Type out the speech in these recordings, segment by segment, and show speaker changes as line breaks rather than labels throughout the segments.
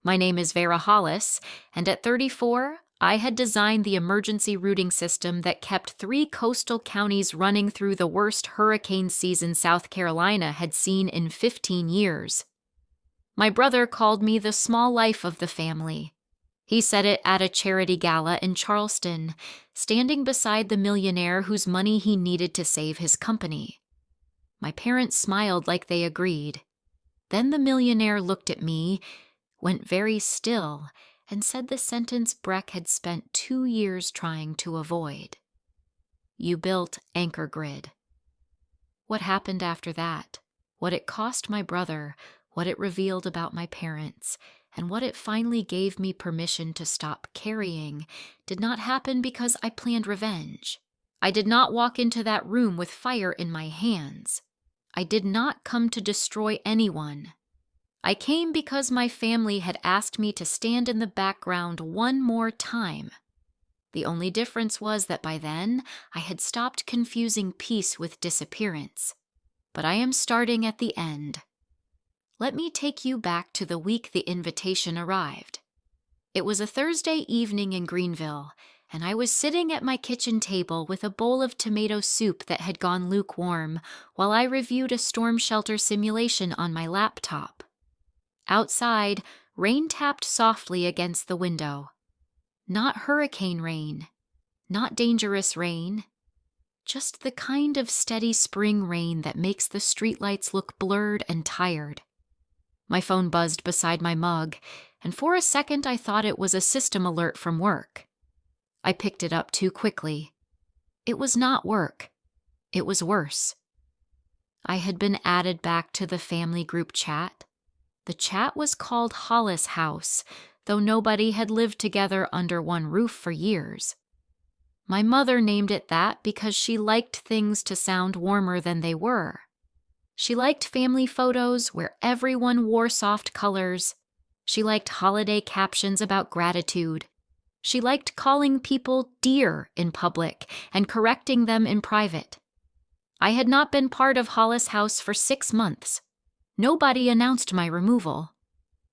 My name is Veyra Hollis, and at 34, I had designed the emergency routing system that kept 3 coastal counties running through the worst hurricane season South Carolina had seen in 15 years. My brother called me the small life of the family. He said it at a charity gala in Charleston, standing beside the millionaire whose money he needed to save his company. My parents smiled like they agreed. Then the millionaire looked at me, went very still, and said the sentence Breck had spent 2 years trying to avoid. You built Anchor Grid. What happened after that, what it cost my brother, what it revealed about my parents, and what it finally gave me permission to stop carrying, did not happen because I planned revenge. I did not walk into that room with fire in my hands. I did not come to destroy anyone. I came because my family had asked me to stand in the background one more time. The only difference was that by then, I had stopped confusing peace with disappearance. But I am starting at the end. Let me take you back to the week the invitation arrived. It was a Thursday evening in Greenville, and I was sitting at my kitchen table with a bowl of tomato soup that had gone lukewarm while I reviewed a storm shelter simulation on my laptop. Outside, rain tapped softly against the window. Not hurricane rain, not dangerous rain, just the kind of steady spring rain that makes the streetlights look blurred and tired. My phone buzzed beside my mug, and for a second I thought it was a system alert from work. I picked it up too quickly. It was not work. It was worse. I had been added back to the family group chat. The chat was called Hollis House, though nobody had lived together under one roof for years. My mother named it that because she liked things to sound warmer than they were. She liked family photos where everyone wore soft colors. She liked holiday captions about gratitude. She liked calling people dear in public and correcting them in private. I had not been part of Hollis House for 6 months. Nobody announced my removal.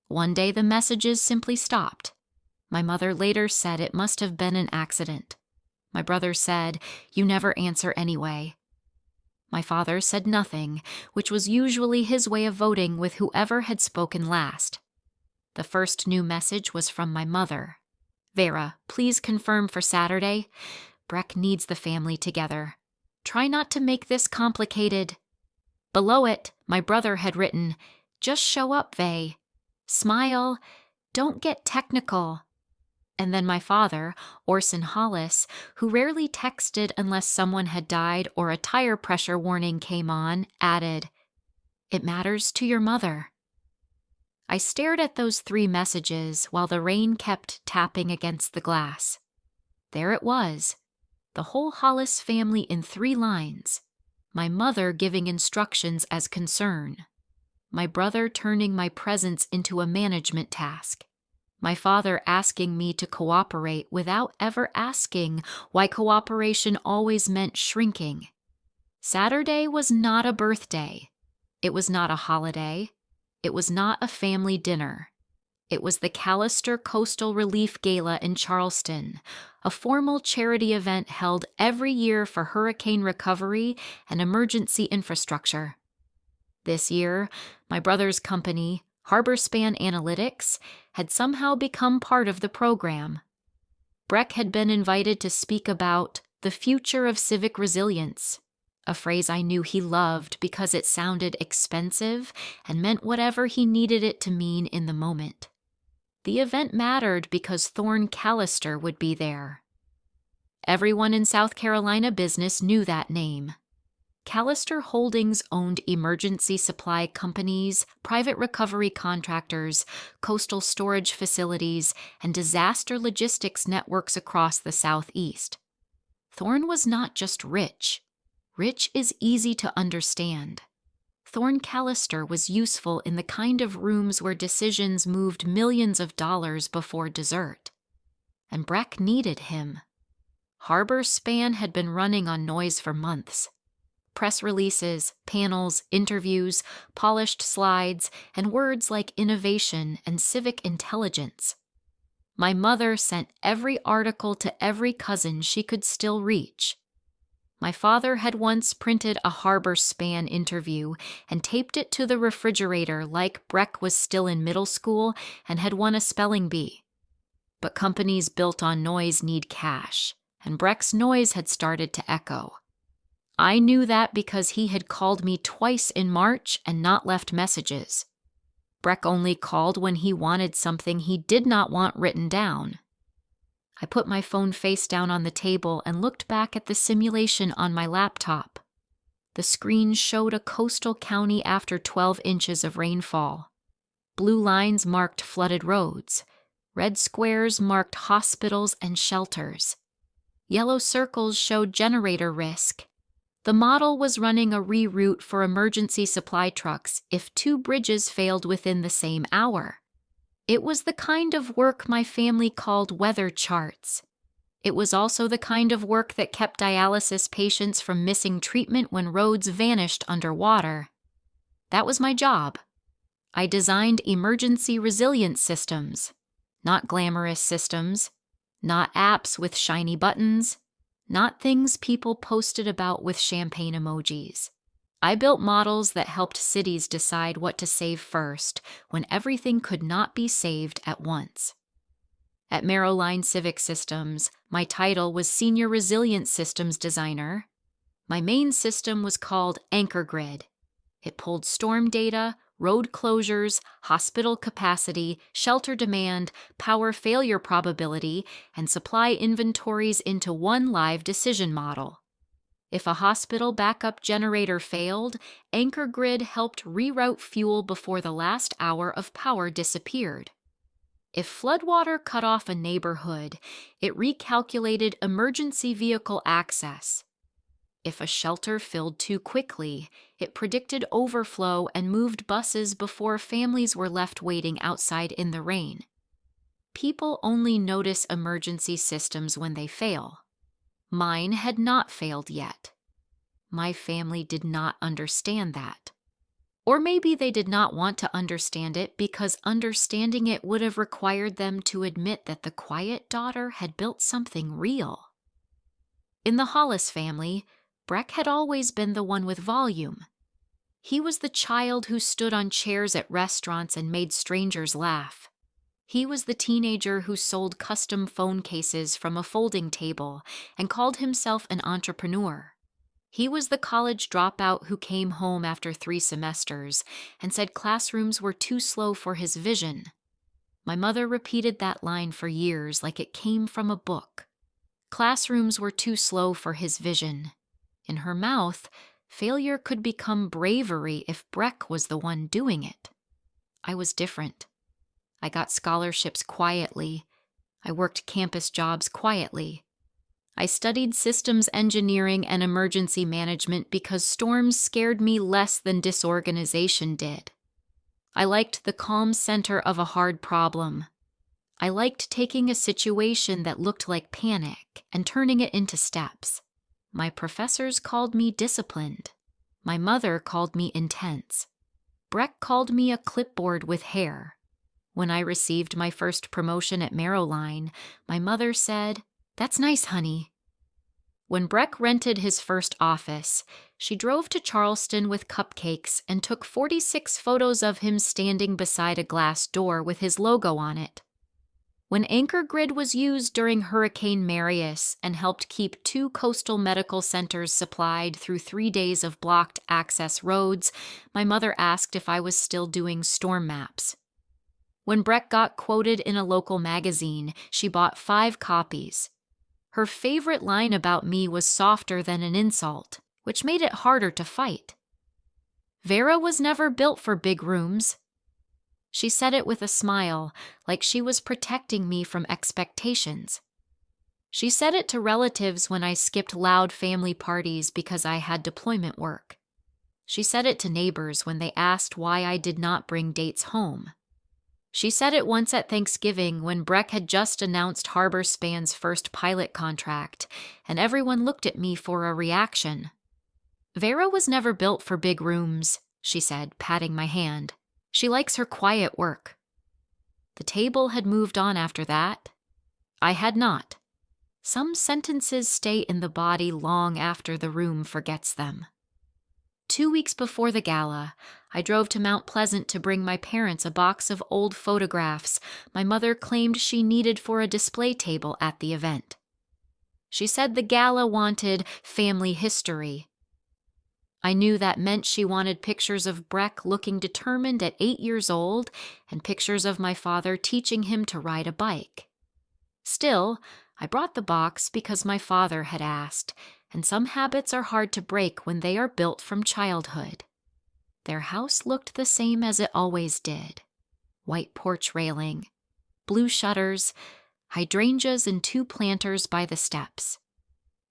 One day the messages simply stopped. My mother later said it must have been an accident. My brother said, "You never answer anyway." My father said nothing, which was usually his way of voting with whoever had spoken last. The first new message was from my mother. "Veyra, please confirm for Saturday. Breck needs the family together. Try not to make this complicated." Below it, my brother had written, "Just show up, Vey. Smile. Don't get technical." And then my father, Orson Hollis, who rarely texted unless someone had died or a tire pressure warning came on, added, "It matters to your mother." I stared at those 3 messages while the rain kept tapping against the glass. There it was, the whole Hollis family in 3 lines. My mother giving instructions as concern. My brother turning my presence into a management task. My father asking me to cooperate without ever asking why cooperation always meant shrinking. Saturday was not a birthday. It was not a holiday. It was not a family dinner. It was the Callister Coastal Relief Gala in Charleston, a formal charity event held every year for hurricane recovery and emergency infrastructure. This year, my brother's company, Harborspan Analytics, had somehow become part of the program. Breck had been invited to speak about the future of civic resilience, a phrase I knew he loved because it sounded expensive and meant whatever he needed it to mean in the moment. The event mattered because Thorne Callister would be there. Everyone in South Carolina business knew that name. Callister Holdings owned emergency supply companies, private recovery contractors, coastal storage facilities, and disaster logistics networks across the Southeast. Thorne was not just rich. Rich is easy to understand. Thorne Callister was useful in the kind of rooms where decisions moved millions of dollars before dessert. And Breck needed him. Harborspan had been running on noise for months. press releases, panels, interviews, polished slides, and words like innovation and civic intelligence. My mother sent every article to every cousin she could still reach. My father had once printed a Harbor Span interview and taped it to the refrigerator like Breck was still in middle school and had won a spelling bee. But companies built on noise need cash, and Breck's noise had started to echo. I knew that because he had called me twice in March and not left messages. Breck only called when he wanted something he did not want written down. I put my phone face down on the table and looked back at the simulation on my laptop. The screen showed a coastal county after 12 inches of rainfall. Blue lines marked flooded roads. Red squares marked hospitals and shelters. Yellow circles showed generator risk. The model was running a reroute for emergency supply trucks if 2 bridges failed within the same hour. It was the kind of work my family called weather charts. It was also the kind of work that kept dialysis patients from missing treatment when roads vanished underwater. That was my job. I designed emergency resilience systems, not glamorous systems, not apps with shiny buttons, not things people posted about with champagne emojis. I built models that helped cities decide what to save first when everything could not be saved at once. At Maryline Civic Systems, my title was Senior Resilience Systems Designer. My main system was called Anchor Grid. It pulled storm data, road closures, hospital capacity, shelter demand, power failure probability, and supply inventories into one live decision model. If a hospital backup generator failed, Anchor Grid helped reroute fuel before the last hour of power disappeared. If floodwater cut off a neighborhood, it recalculated emergency vehicle access. If a shelter filled too quickly, it predicted overflow and moved buses before families were left waiting outside in the rain. People only notice emergency systems when they fail. Mine had not failed yet. My family did not understand that. Or maybe they did not want to understand it because understanding it would have required them to admit that the quiet daughter had built something real. In the Hollis family, Breck had always been the one with volume. He was the child who stood on chairs at restaurants and made strangers laugh. He was the teenager who sold custom phone cases from a folding table and called himself an entrepreneur. He was the college dropout who came home after 3 semesters and said classrooms were too slow for his vision. My mother repeated that line for years like it came from a book. Classrooms were too slow for his vision. In her mouth, failure could become bravery if Breck was the one doing it. I was different. I got scholarships quietly. I worked campus jobs quietly. I studied systems engineering and emergency management because storms scared me less than disorganization did. I liked the calm center of a hard problem. I liked taking a situation that looked like panic and turning it into steps. My professors called me disciplined. My mother called me intense. Breck called me a clipboard with hair. When I received my first promotion at Maryline, my mother said, "That's nice, honey." When Breck rented his first office, she drove to Charleston with cupcakes and took 46 photos of him standing beside a glass door with his logo on it. When Anchor Grid was used during Hurricane Marius and helped keep 2 coastal medical centers supplied through 3 days of blocked access roads, my mother asked if I was still doing storm maps. When Breck got quoted in a local magazine, she bought 5 copies. Her favorite line about me was softer than an insult, which made it harder to fight. Veyra was never built for big rooms. She said it with a smile, like she was protecting me from expectations. She said it to relatives when I skipped loud family parties because I had deployment work. She said it to neighbors when they asked why I did not bring dates home. She said it once at Thanksgiving when Breck had just announced Harbor Span's first pilot contract, and everyone looked at me for a reaction. Veyra was never built for big rooms, she said, patting my hand. She likes her quiet work. The table had moved on after that. I had not. Some sentences stay in the body long after the room forgets them. 2 weeks before the gala, I drove to Mount Pleasant to bring my parents a box of old photographs my mother claimed she needed for a display table at the event. She said the gala wanted family history. I knew that meant she wanted pictures of Breck looking determined at 8 years old and pictures of my father teaching him to ride a bike. Still, I brought the box because my father had asked, and some habits are hard to break when they are built from childhood. Their house looked the same as it always did. White porch railing, blue shutters, hydrangeas and 2 planters by the steps.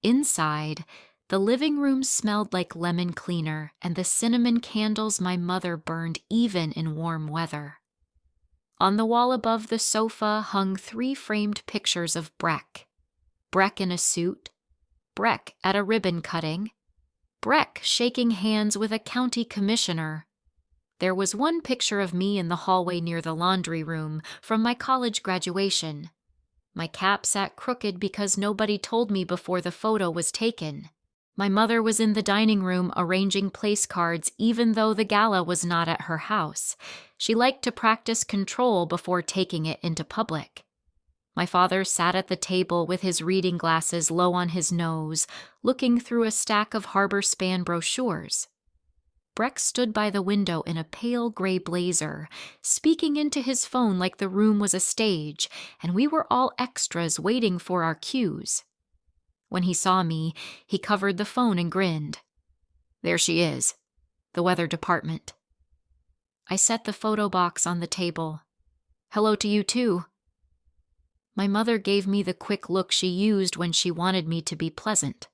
Inside, the living room smelled like lemon cleaner and the cinnamon candles my mother burned even in warm weather. On the wall above the sofa hung 3 framed pictures of Breck. Breck in a suit, Breck at a ribbon cutting, Breck shaking hands with a county commissioner. There was one picture of me in the hallway near the laundry room from my college graduation. My cap sat crooked because nobody told me before the photo was taken. My mother was in the dining room arranging place cards even though the gala was not at her house. She liked to practice control before taking it into public. My father sat at the table with his reading glasses low on his nose, looking through a stack of Harbor Span brochures. Breck stood by the window in a pale gray blazer, speaking into his phone like the room was a stage, and we were all extras waiting for our cues. When he saw me, he covered the phone and grinned. There she is, the weather department. I set the photo box on the table. Hello to you too. My mother gave me the quick look she used when she wanted me to be pleasant.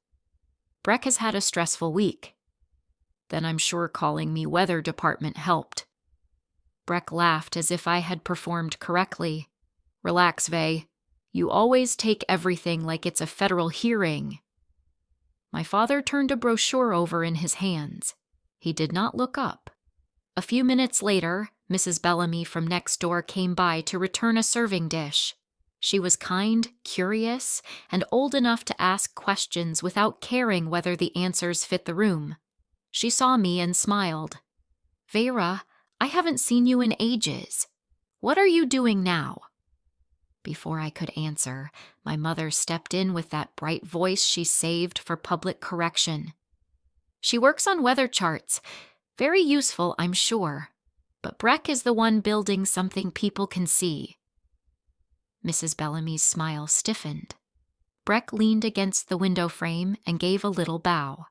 Breck has had a stressful week. Then I'm sure calling me weather department helped. Breck laughed as if I had performed correctly. Relax, Vey. You always take everything like it's a federal hearing. My father turned a brochure over in his hands. He did not look up. A few minutes later, Mrs. Bellamy from next door came by to return a serving dish. She was kind, curious, and old enough to ask questions without caring whether the answers fit the room. She saw me and smiled. Veyra, I haven't seen you in ages. What are you doing now? Before I could answer, my mother stepped in with that bright voice she saved for public correction. She works on weather charts. Very useful, I'm sure. But Breck is the one building something people can see. Mrs. Bellamy's smile stiffened. Breck leaned against the window frame and gave a little bow.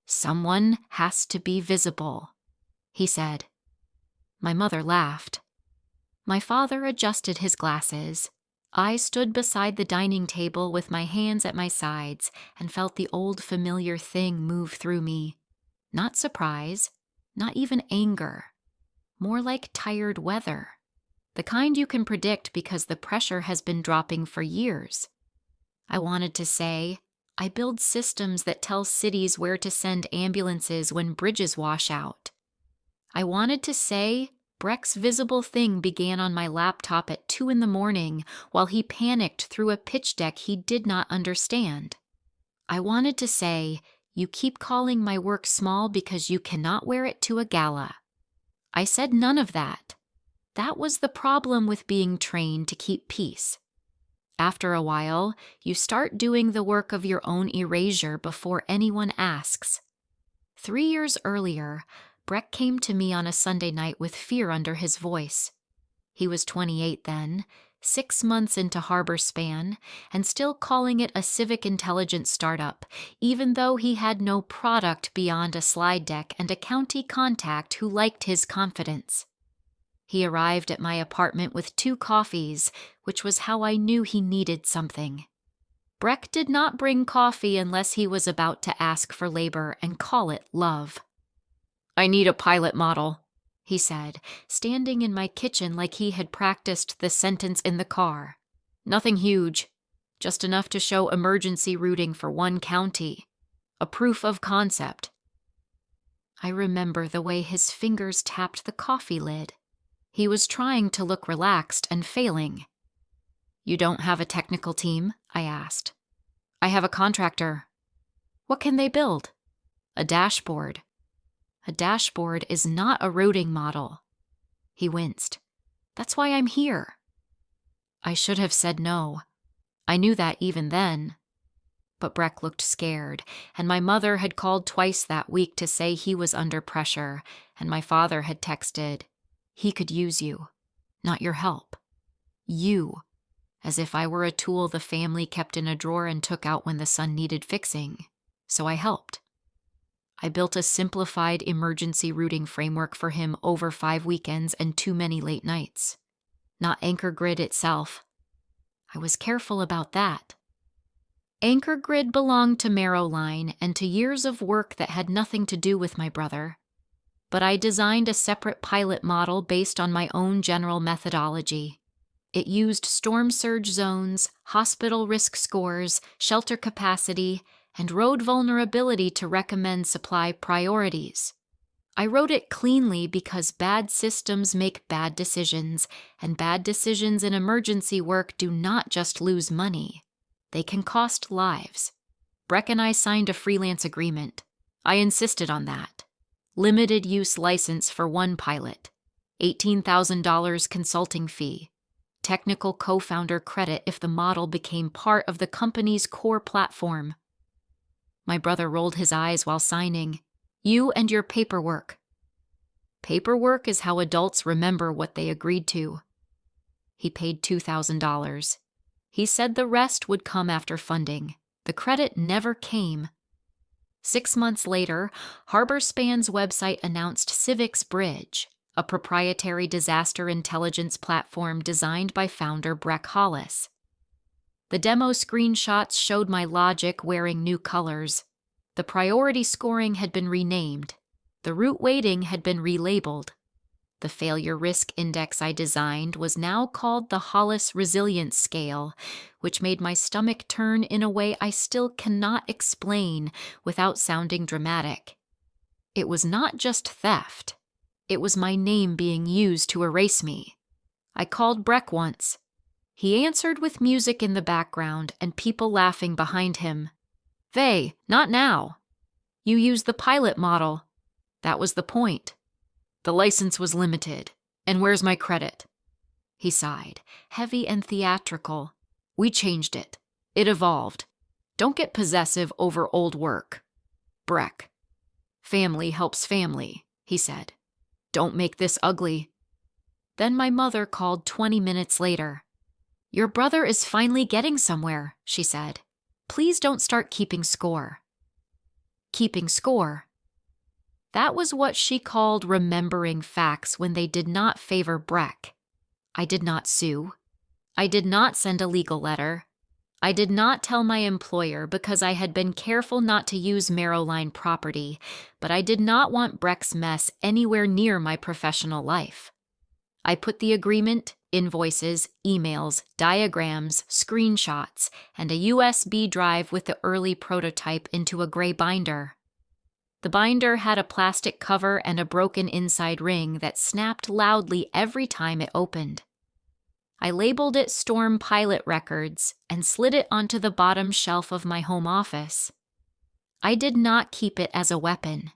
Someone has to be visible, he said. My mother laughed. My father adjusted his glasses. I stood beside the dining table with my hands at my sides and felt the old familiar thing move through me. Not surprise, not even anger. More like tired weather. The kind you can predict because the pressure has been dropping for years. I wanted to say, I build systems that tell cities where to send ambulances when bridges wash out. I wanted to say, Breck's visible thing began on my laptop at 2 a.m. while he panicked through a pitch deck he did not understand. I wanted to say, you keep calling my work small because you cannot wear it to a gala. I said none of that. That was the problem with being trained to keep peace. After a while, you start doing the work of your own erasure before anyone asks. 3 years earlier, Breck came to me on a Sunday night with fear under his voice. He was 28 then, 6 months into Harbor Span, and still calling it a civic intelligence startup, even though he had no product beyond a slide deck and a county contact who liked his confidence. He arrived at my apartment with 2 coffees, which was how I knew he needed something. Breck did not bring coffee unless he was about to ask for labor and call it love. I need a pilot model, he said, standing in my kitchen like he had practiced the sentence in the car. Nothing huge, just enough to show emergency routing for 1 county. A proof of concept. I remember the way his fingers tapped the coffee lid. He was trying to look relaxed and failing. "You don't have a technical team?" I asked. "I have a contractor." "What can they build?" "A dashboard." "A dashboard is not a routing model." He winced. "That's why I'm here." I should have said no. I knew that even then. But Breck looked scared, and my mother had called twice that week to say he was under pressure, and my father had texted, "He could use you, not your help. You," as if I were a tool the family kept in a drawer and took out when the son needed fixing. So I helped. I built a simplified emergency routing framework for him over 5 weekends and too many late nights. Not Anchor Grid itself. I was careful about that. Anchor Grid belonged to Marrowline and to years of work that had nothing to do with my brother. But I designed a separate pilot model based on my own general methodology. It used storm surge zones, hospital risk scores, shelter capacity, and road vulnerability to recommend supply priorities. I wrote it cleanly because bad systems make bad decisions, and bad decisions in emergency work do not just lose money. They can cost lives. Breck and I signed a freelance agreement. I insisted on that. Limited use license for one pilot. $18,000 consulting fee. Technical co-founder credit if the model became part of the company's core platform. My brother rolled his eyes while signing. "You and your paperwork." Paperwork is how adults remember what they agreed to. He paid $2,000. He said the rest would come after funding. The credit never came. 6 months later, HarborSpan's website announced Civic's Bridge, a proprietary disaster intelligence platform designed by founder Veyra Hollis. The demo screenshots showed my logic wearing new colors. The priority scoring had been renamed. The route weighting had been relabeled. The failure risk index I designed was now called the Hollis Resilience Scale, which made my stomach turn in a way I still cannot explain without sounding dramatic. It was not just theft. It was my name being used to erase me. I called Breck once. He answered with music in the background and people laughing behind him. "Vey, not now. You used the pilot model. That was the point. The license was limited. And where's my credit?" He sighed, heavy and theatrical. "We changed it. It evolved. Don't get possessive over old work." "Breck. Family helps family," he said. "Don't make this ugly." Then my mother called 20 minutes later. "Your brother is finally getting somewhere," she said. "Please don't start keeping score." Keeping score. That was what she called remembering facts when they did not favor Breck. I did not sue. I did not send a legal letter. I did not tell my employer because I had been careful not to use Marrowline property, but I did not want Breck's mess anywhere near my professional life. I put the agreement, invoices, emails, diagrams, screenshots, and a USB drive with the early prototype into a gray binder. The binder had a plastic cover and a broken inside ring that snapped loudly every time it opened. I labeled it Storm Pilot Records and slid it onto the bottom shelf of my home office. I did not keep it as a weapon.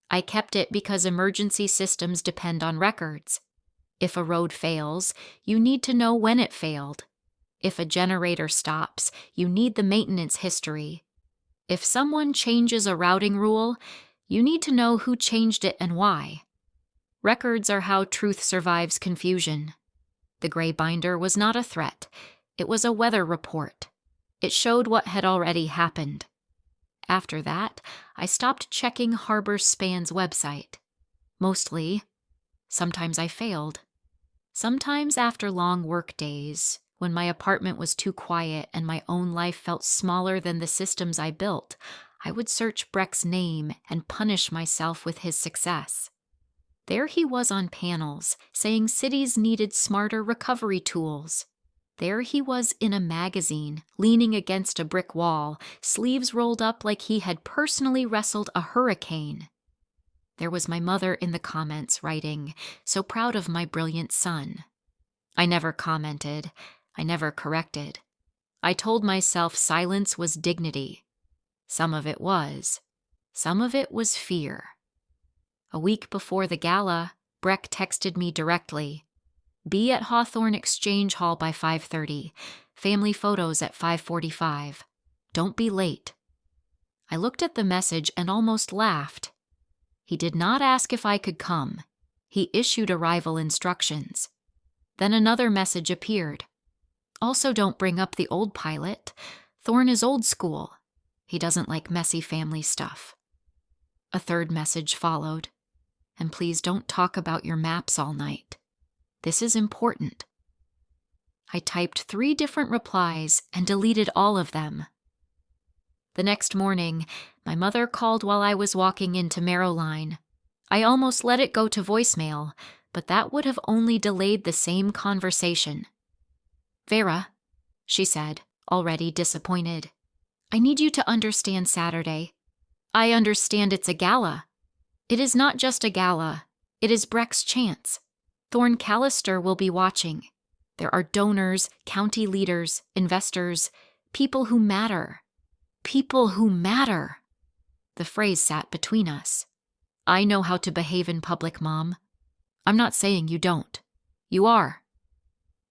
I kept it because emergency systems depend on records. If a road fails, you need to know when it failed. If a generator stops, you need the maintenance history. If someone changes a routing rule, you need to know who changed it and why. Records are how truth survives confusion. The gray binder was not a threat. It was a weather report. It showed what had already happened. After that, I stopped checking HarborSpan's website. Mostly. Sometimes I failed. Sometimes after long work days, when my apartment was too quiet and my own life felt smaller than the systems I built, I would search Breck's name and punish myself with his success. There he was on panels, saying cities needed smarter recovery tools. There he was in a magazine, leaning against a brick wall, sleeves rolled up like he had personally wrestled a hurricane. There was my mother in the comments writing, "So proud of my brilliant son." I never commented. I never corrected. I told myself silence was dignity. Some of it was. Some of it was fear. A week before the gala, Breck texted me directly. "Be at Hawthorne Exchange Hall by 5:30. Family photos at 5:45. Don't be late." I looked at the message and almost laughed. He did not ask if I could come. He issued arrival instructions. Then another message appeared. "Also, don't bring up the old pilot. Thorne is old school. He doesn't like messy family stuff." A third message followed. "And please don't talk about your maps all night. This is important." I typed 3 different replies and deleted all of them. The next morning, my mother called while I was walking into Maryline. I almost let it go to voicemail, but that would have only delayed the same conversation. "Veyra," she said, already disappointed, "I need you to understand Saturday. I understand it's a gala. It is not just a gala. It is Breck's chance. Thorne Callister will be watching. There are donors, county leaders, investors, people who matter. People who matter." The phrase sat between us. "I know how to behave in public, Mom. I'm not saying you don't. You are."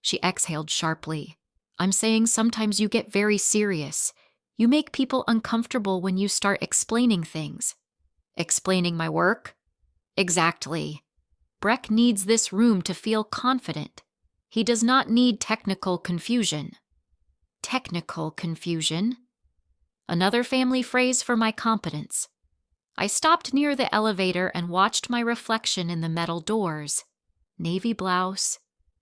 She exhaled sharply. "I'm saying sometimes you get very serious. You make people uncomfortable when you start explaining things." "Explaining my work?" "Exactly. Breck needs this room to feel confident. He does not need technical confusion." Technical confusion? Another family phrase for my competence. I stopped near the elevator and watched my reflection in the metal doors. Navy blouse,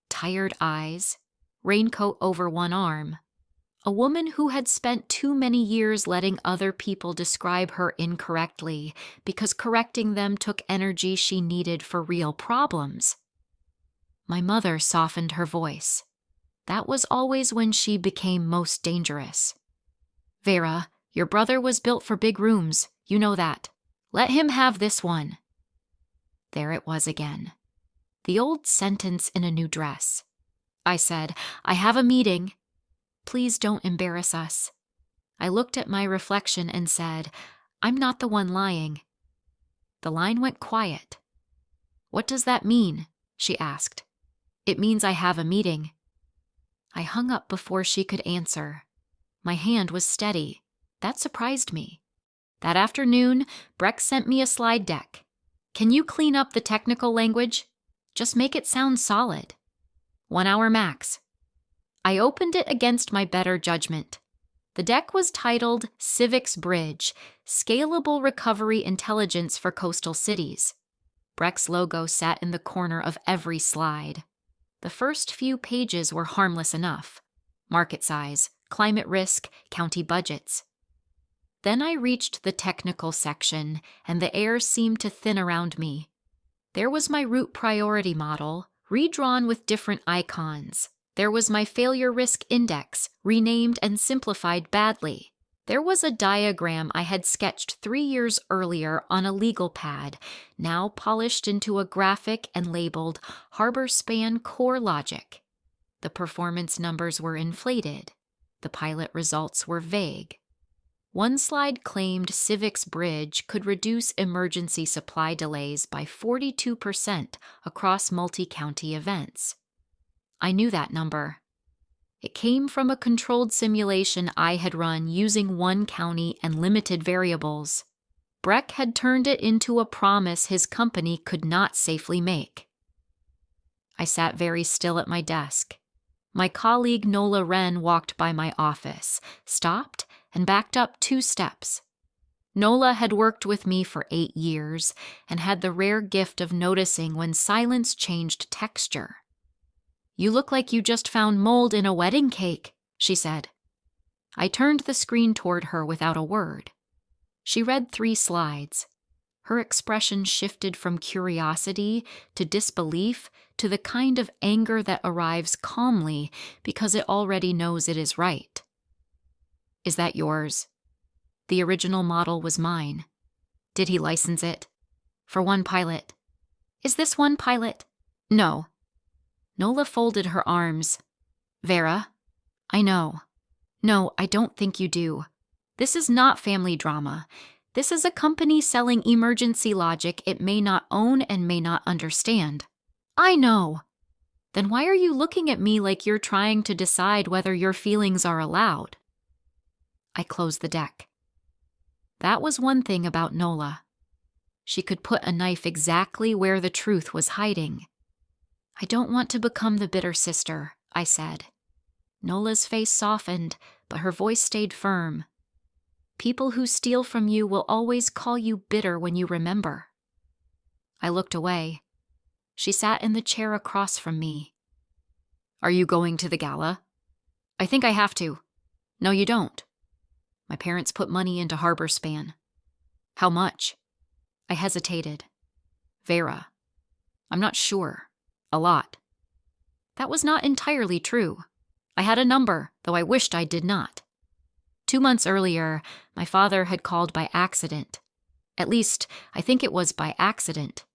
tired eyes, raincoat over one arm. A woman who had spent too many years letting other people describe her incorrectly because correcting them took energy she needed for real problems. My mother softened her voice. That was always when she became most dangerous. "Veyra, your brother was built for big rooms. You know that. Let him have this one." There it was again. The old sentence in a new dress. I said, "I have a meeting. Please don't embarrass us." I looked at my reflection and said, "I'm not the one lying." The line went quiet. "What does that mean?" she asked. "It means I have a meeting." I hung up before she could answer. My hand was steady. That surprised me. That afternoon, Breck sent me a slide deck. "Can you clean up the technical language? Just make it sound solid. 1 hour max." I opened it against my better judgment. The deck was titled Civics Bridge, Scalable Recovery Intelligence for Coastal Cities. Breck's logo sat in the corner of every slide. The first few pages were harmless enough. Market size, climate risk, county budgets. Then I reached the technical section, and the air seemed to thin around me. There was my route priority model, redrawn with different icons. There was my failure risk index, renamed and simplified badly. There was a diagram I had sketched 3 years earlier on a legal pad, now polished into a graphic and labeled Harbor Span Core Logic. The performance numbers were inflated. The pilot results were vague. One slide claimed Civics Bridge could reduce emergency supply delays by 42% across multi-county events. I knew that number. It came from a controlled simulation I had run using one county and limited variables. Breck had turned it into a promise his company could not safely make. I sat very still at my desk. My colleague Nola Wren walked by my office, stopped, and backed up 2 steps. Nola had worked with me for 8 years and had the rare gift of noticing when silence changed texture. "You look like you just found mold in a wedding cake," she said. I turned the screen toward her without a word. She read 3 slides. Her expression shifted from curiosity to disbelief to the kind of anger that arrives calmly because it already knows it is right. "Is that yours?" "The original model was mine." "Did he license it?" For one pilot. Is this one pilot? No. Nola folded her arms. Veyra, I know. No, I don't think you do. This is not family drama. This is a company selling emergency logic it may not own and may not understand. I know. Then why are you looking at me like you're trying to decide whether your feelings are allowed? I closed the deck. That was one thing about Nola. She could put a knife exactly where the truth was hiding. I don't want to become the bitter sister, I said. Nola's face softened, but her voice stayed firm. People who steal from you will always call you bitter when you remember. I looked away. She sat in the chair across from me. Are you going to the gala? I think I have to. No, you don't. My parents put money into Harbor Span. How much? I hesitated. Veyra. I'm not sure. A lot. That was not entirely true. I had a number, though I wished I did not. 2 months earlier, my father had called by accident. At least, I think it was by accident.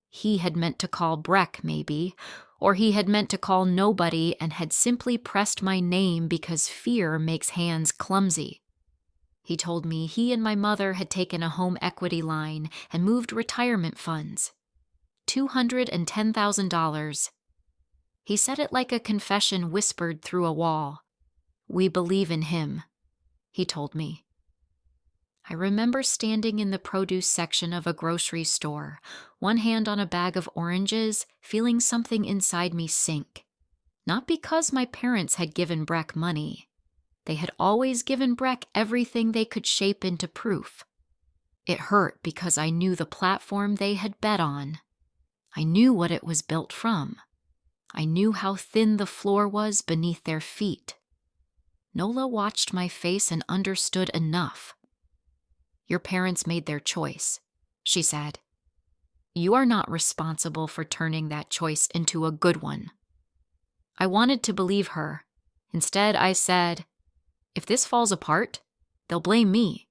He had meant to call Breck, maybe, or he had meant to call nobody and had simply pressed my name because fear makes hands clumsy. He told me he and my mother had taken a home equity line and moved retirement funds. $210,000. He said it like a confession whispered through a wall. We believe in him, he told me. I remember standing in the produce section of a grocery store, one hand on a bag of oranges, feeling something inside me sink. Not because my parents had given Breck money. They had always given Breck everything they could shape into proof. It hurt because I knew the platform they had bet on. I knew what it was built from. I knew how thin the floor was beneath their feet. Nola watched my face and understood enough. Your parents made their choice, she said. You are not responsible for turning that choice into a good one. I wanted to believe her. Instead, I said, if this falls apart, they'll blame me.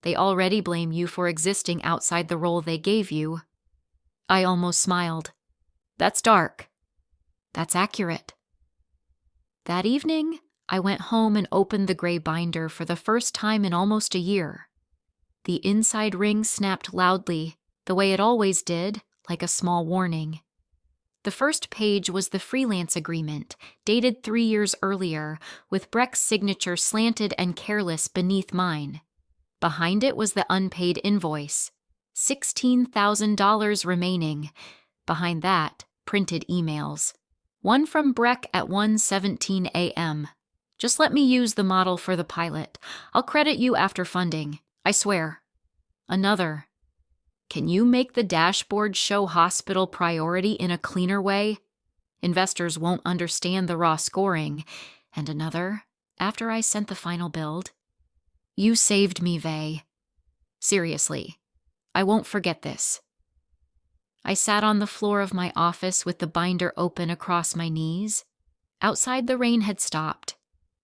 They already blame you for existing outside the role they gave you. I almost smiled. That's dark. That's accurate. That evening, I went home and opened the gray binder for the first time in almost a year. The inside ring snapped loudly, the way it always did, like a small warning. The first page was the freelance agreement, dated 3 years earlier, with Breck's signature slanted and careless beneath mine. Behind it was the unpaid invoice, $16,000 remaining. Behind that, printed emails. One from Breck at 1:17 a.m. Just let me use the model for the pilot. I'll credit you after funding. I swear. Another. Can you make the dashboard show hospital priority in a cleaner way? Investors won't understand the raw scoring. And another, after I sent the final build. You saved me, Vey. Seriously, I won't forget this. I sat on the floor of my office with the binder open across my knees. Outside, the rain had stopped.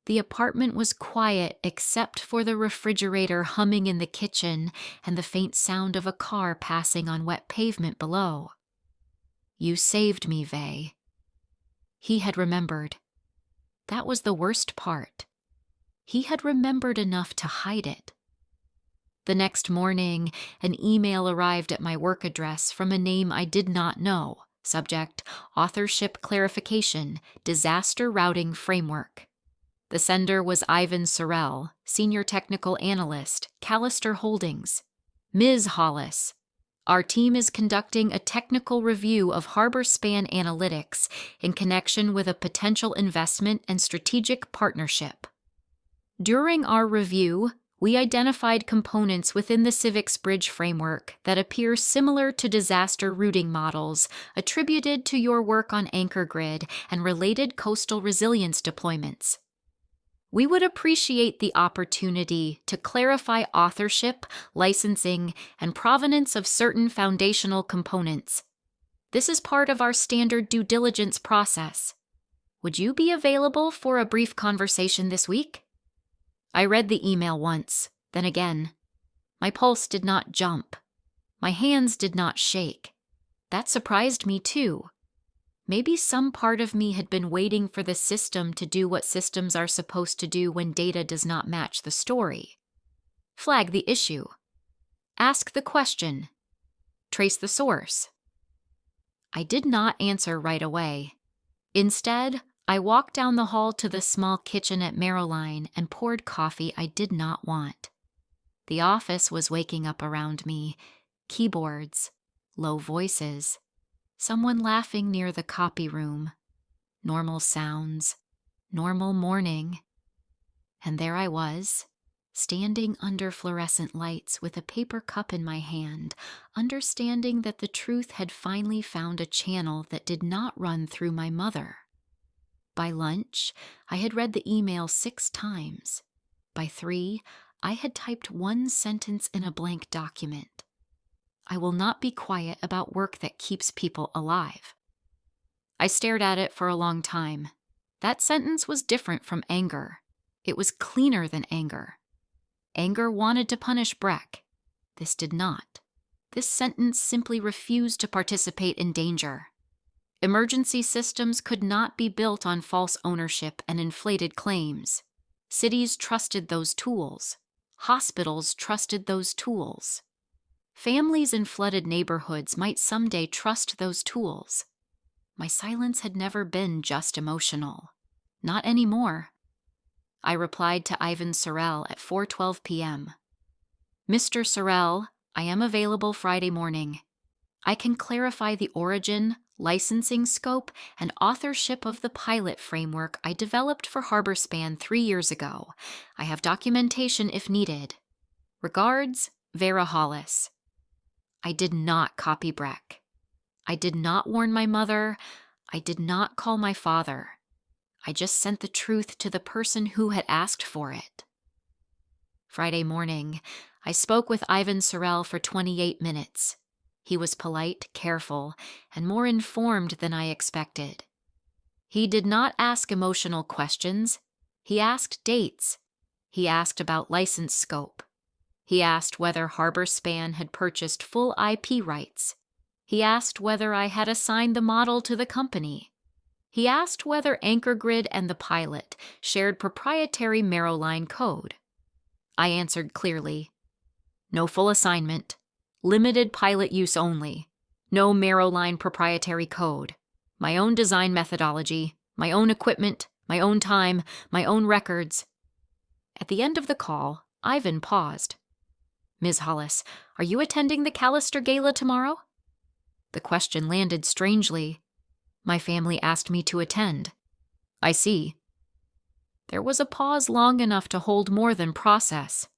The apartment was quiet except for the refrigerator humming in the kitchen and the faint sound of a car passing on wet pavement below. You saved me, Vey. He had remembered. That was the worst part. He had remembered enough to hide it. The next morning, an email arrived at my work address from a name I did not know. Subject, authorship clarification, disaster routing framework. The sender was Ivan Sorrell, Senior Technical Analyst, Callister Holdings. Ms. Hollis, our team is conducting a technical review of Harbor Span Analytics in connection with a potential investment and strategic partnership. During our review, we identified components within the Civics Bridge framework that appear similar to disaster routing models attributed to your work on Anchor Grid and related coastal resilience deployments. We would appreciate the opportunity to clarify authorship, licensing, and provenance of certain foundational components. This is part of our standard due diligence process. Would you be available for a brief conversation this week? I read the email once, then again. My pulse did not jump. My hands did not shake. That surprised me too. Maybe some part of me had been waiting for the system to do what systems are supposed to do when data does not match the story. Flag the issue. Ask the question. Trace the source. I did not answer right away. Instead, I walked down the hall to the small kitchen at Maryline and poured coffee I did not want. The office was waking up around me. Keyboards, low voices, someone laughing near the copy room, normal sounds, normal morning. And there I was, standing under fluorescent lights with a paper cup in my hand, understanding that the truth had finally found a channel that did not run through my mother. By lunch, I had read the email 6 times. By 3, I had typed 1 sentence in a blank document. I will not be quiet about work that keeps people alive. I stared at it for a long time. That sentence was different from anger. It was cleaner than anger. Anger wanted to punish Breck. This did not. This sentence simply refused to participate in danger. Emergency systems could not be built on false ownership and inflated claims. Cities trusted those tools. Hospitals trusted those tools. Families in flooded neighborhoods might someday trust those tools. My silence had never been just emotional. Not anymore. I replied to Ivan Sorrell at 4:12 p.m. Mr. Sorrell, I am available Friday morning. I can clarify the origin, licensing scope, and authorship of the pilot framework I developed for HarborSpan 3 years ago. I have documentation if needed. Regards, Veyra Hollis. I did not copy Breck. I did not warn my mother. I did not call my father. I just sent the truth to the person who had asked for it. Friday morning, I spoke with Ivan Sorrell for 28 minutes. He was polite, careful, and more informed than I expected. He did not ask emotional questions. He asked dates. He asked about license scope. He asked whether HarborSpan had purchased full IP rights. He asked whether I had assigned the model to the company. He asked whether AnchorGrid and the pilot shared proprietary Maryline code. I answered clearly. No full assignment. Limited pilot use only. No Maryline proprietary code. My own design methodology, my own equipment, my own time, my own records. At the end of the call, Ivan paused. Ms. Hollis, are you attending the Callister Gala tomorrow? The question landed strangely. My family asked me to attend. I see. There was a pause long enough to hold more than process.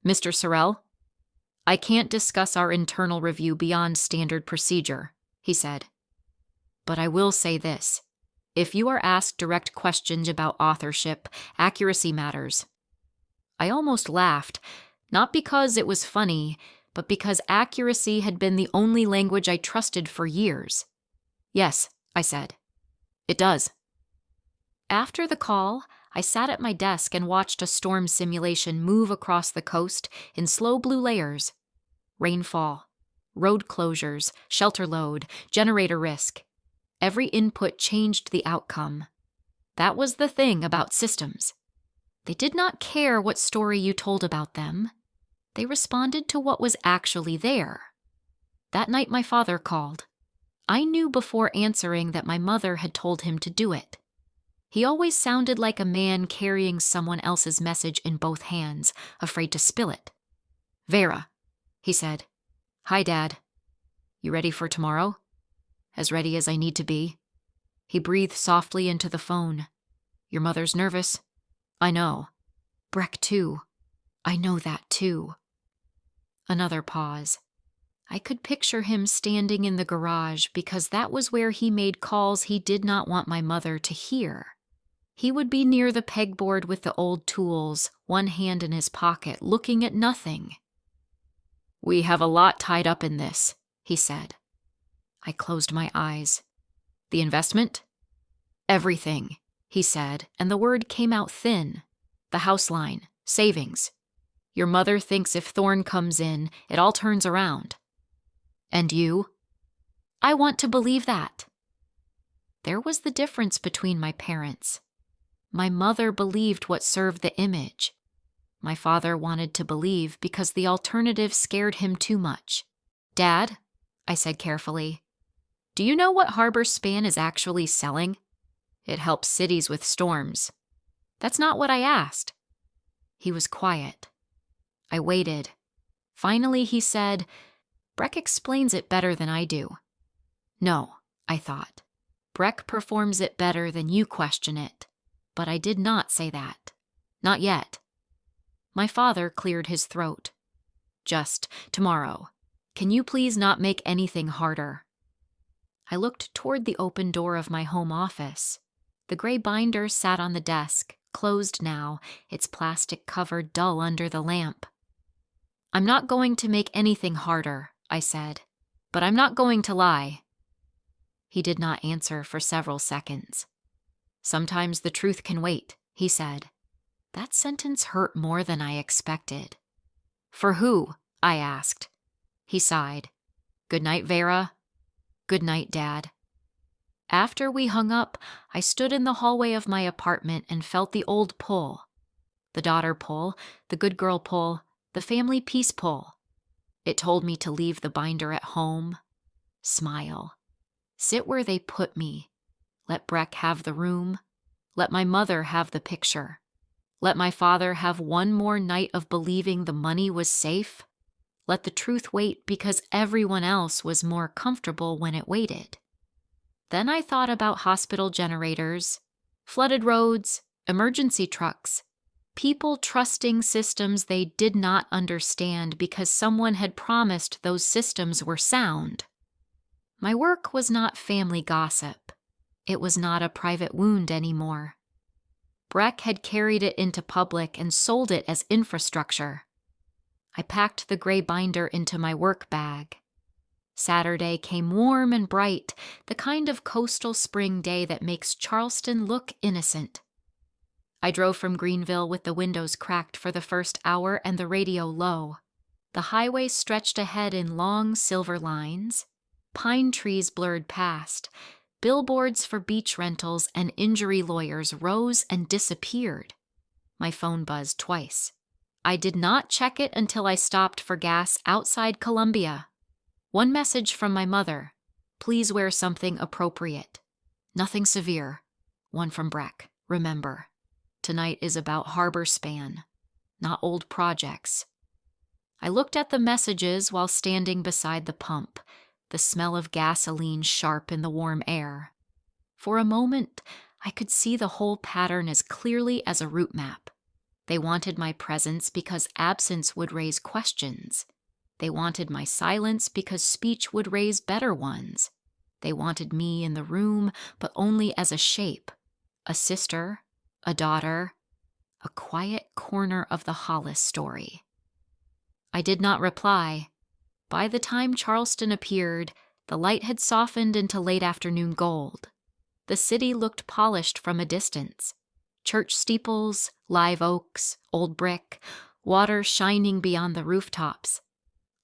Mr. Sorrell? I can't discuss our internal review beyond standard procedure, he said. But I will say this. If you are asked direct questions about authorship, accuracy matters. I almost laughed, not because it was funny, but because accuracy had been the only language I trusted for years. Yes, I said. It does. After the call, I sat at my desk and watched a storm simulation move across the coast in slow blue layers. Rainfall, road closures, shelter load, generator risk. Every input changed the outcome. That was the thing about systems. They did not care what story you told about them. They responded to what was actually there. That night my father called. I knew before answering that my mother had told him to do it. He always sounded like a man carrying someone else's message in both hands, afraid to spill it. Veyra, he said. Hi, Dad. You ready for tomorrow? As ready as I need to be. He breathed softly into the phone. Your mother's nervous? I know. Breck, too. I know that, too. Another pause. I could picture him standing in the garage because that was where he made calls he did not want my mother to hear. He would be near the pegboard with the old tools, one hand in his pocket, looking at nothing. We have a lot tied up in this, he said. I closed my eyes. The investment? Everything, he said, and the word came out thin. The house line, savings. Your mother thinks if Thorne comes in, it all turns around. And you? I want to believe that. There was the difference between my parents. My mother believed what served the image. My father wanted to believe because the alternative scared him too much. Dad, I said carefully, do you know what Harbor Span is actually selling? It helps cities with storms. That's not what I asked. He was quiet. I waited. Finally, he said, Breck explains it better than I do. No, I thought. Breck performs it better than you question it. But I did not say that. Not yet. My father cleared his throat. Just tomorrow. Can you please not make anything harder? I looked toward the open door of my home office. The gray binder sat on the desk, closed now, its plastic cover dull under the lamp. I'm not going to make anything harder, I said, but I'm not going to lie. He did not answer for several seconds. Sometimes the truth can wait, he said. That sentence hurt more than I expected. For who? I asked. He sighed. Good night, Veyra. Good night, Dad. After we hung up, I stood in the hallway of my apartment and felt the old pull. The daughter pull, the good girl pull, the family peace pull. It told me to leave the binder at home. Smile. Sit where they put me. Let Breck have the room. Let my mother have the picture. Let my father have one more night of believing the money was safe. Let the truth wait because everyone else was more comfortable when it waited. Then I thought about hospital generators, flooded roads, emergency trucks, people trusting systems they did not understand because someone had promised those systems were sound. My work was not family gossip. It was not a private wound anymore. Breck had carried it into public and sold it as infrastructure. I packed the gray binder into my work bag. Saturday came warm and bright, the kind of coastal spring day that makes Charleston look innocent. I drove from Greenville with the windows cracked for the first hour and the radio low. The highway stretched ahead in long silver lines. Pine trees blurred past. Billboards for beach rentals and injury lawyers rose and disappeared. My phone buzzed twice. I did not check it until I stopped for gas outside Columbia. One message from my mother. Please wear something appropriate. Nothing severe. One from Breck. Remember, tonight is about Harbor Span, not old projects. I looked at the messages while standing beside the pump, the smell of gasoline sharp in the warm air. For a moment, I could see the whole pattern as clearly as a route map. They wanted my presence because absence would raise questions. They wanted my silence because speech would raise better ones. They wanted me in the room, but only as a shape, a sister, a daughter, a quiet corner of the Hollis story. I did not reply. By the time Charleston appeared, the light had softened into late afternoon gold. The city looked polished from a distance. Church steeples, live oaks, old brick, water shining beyond the rooftops.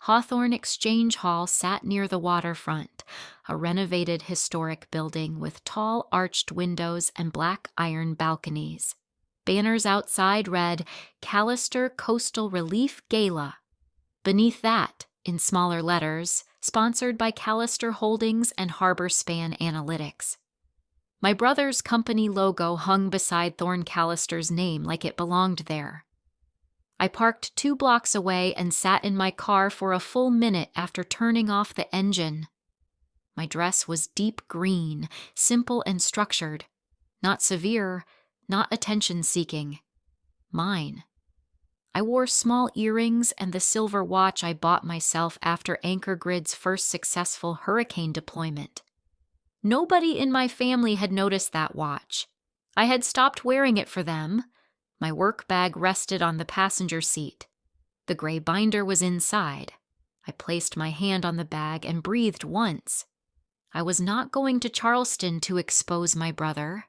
Hawthorne Exchange Hall sat near the waterfront, a renovated historic building with tall arched windows and black iron balconies. Banners outside read, Callister Coastal Relief Gala. Beneath that, in smaller letters, sponsored by Callister Holdings and Harbor Span Analytics. My brother's company logo hung beside Thorne Callister's name like it belonged there. I parked 2 blocks away and sat in my car for a full minute after turning off the engine. My dress was deep green, simple and structured, not severe, not attention-seeking. Mine. I wore small earrings and the silver watch I bought myself after Anchor Grid's first successful hurricane deployment. Nobody in my family had noticed that watch. I had stopped wearing it for them. My work bag rested on the passenger seat. The gray binder was inside. I placed my hand on the bag and breathed once. I was not going to Charleston to expose my brother.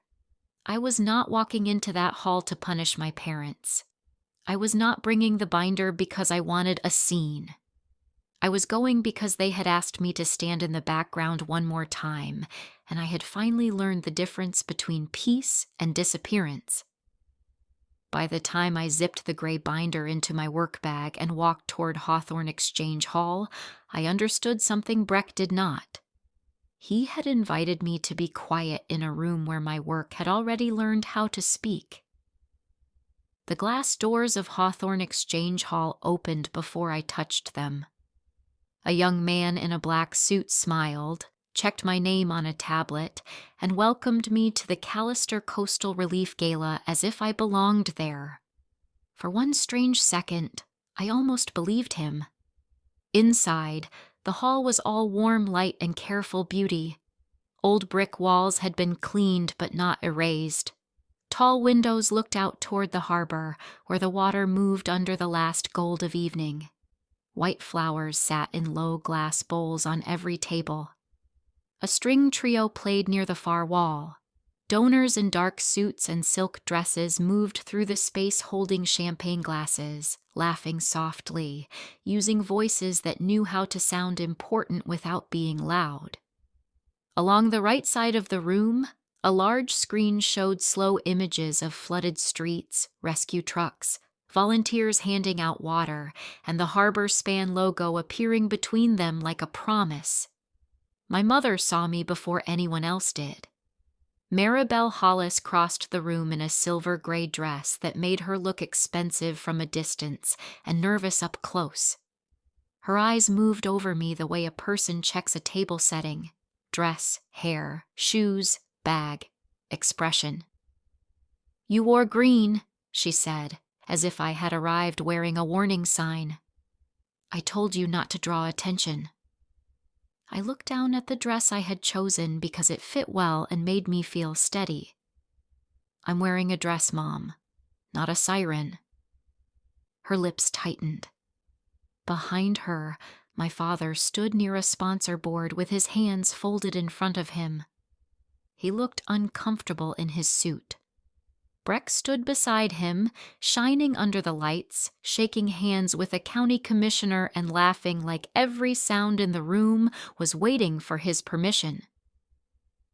I was not walking into that hall to punish my parents. I was not bringing the binder because I wanted a scene. I was going because they had asked me to stand in the background one more time, and I had finally learned the difference between peace and disappearance. By the time I zipped the gray binder into my work bag and walked toward Hawthorne Exchange Hall, I understood something Breck did not. He had invited me to be quiet in a room where my work had already learned how to speak. The glass doors of Hawthorne Exchange Hall opened before I touched them. A young man in a black suit smiled, checked my name on a tablet, and welcomed me to the Callister Coastal Relief Gala as if I belonged there. For one strange second, I almost believed him. Inside, the hall was all warm light and careful beauty. Old brick walls had been cleaned but not erased. Tall windows looked out toward the harbor, where the water moved under the last gold of evening. White flowers sat in low glass bowls on every table. A string trio played near the far wall. Donors in dark suits and silk dresses moved through the space holding champagne glasses, laughing softly, using voices that knew how to sound important without being loud. Along the right side of the room, a large screen showed slow images of flooded streets, rescue trucks, volunteers handing out water, and the Harbor Span logo appearing between them like a promise. My mother saw me before anyone else did. Veyra Hollis crossed the room in a silver-gray dress that made her look expensive from a distance and nervous up close. Her eyes moved over me the way a person checks a table setting: dress, hair, shoes, bag, expression. "You wore green," she said, as if I had arrived wearing a warning sign. "I told you not to draw attention." I looked down at the dress I had chosen because it fit well and made me feel steady. "I'm wearing a dress, Mom, not a siren." Her lips tightened. Behind her, my father stood near a sponsor board with his hands folded in front of him. He looked uncomfortable in his suit. Breck stood beside him, shining under the lights, shaking hands with a county commissioner and laughing like every sound in the room was waiting for his permission.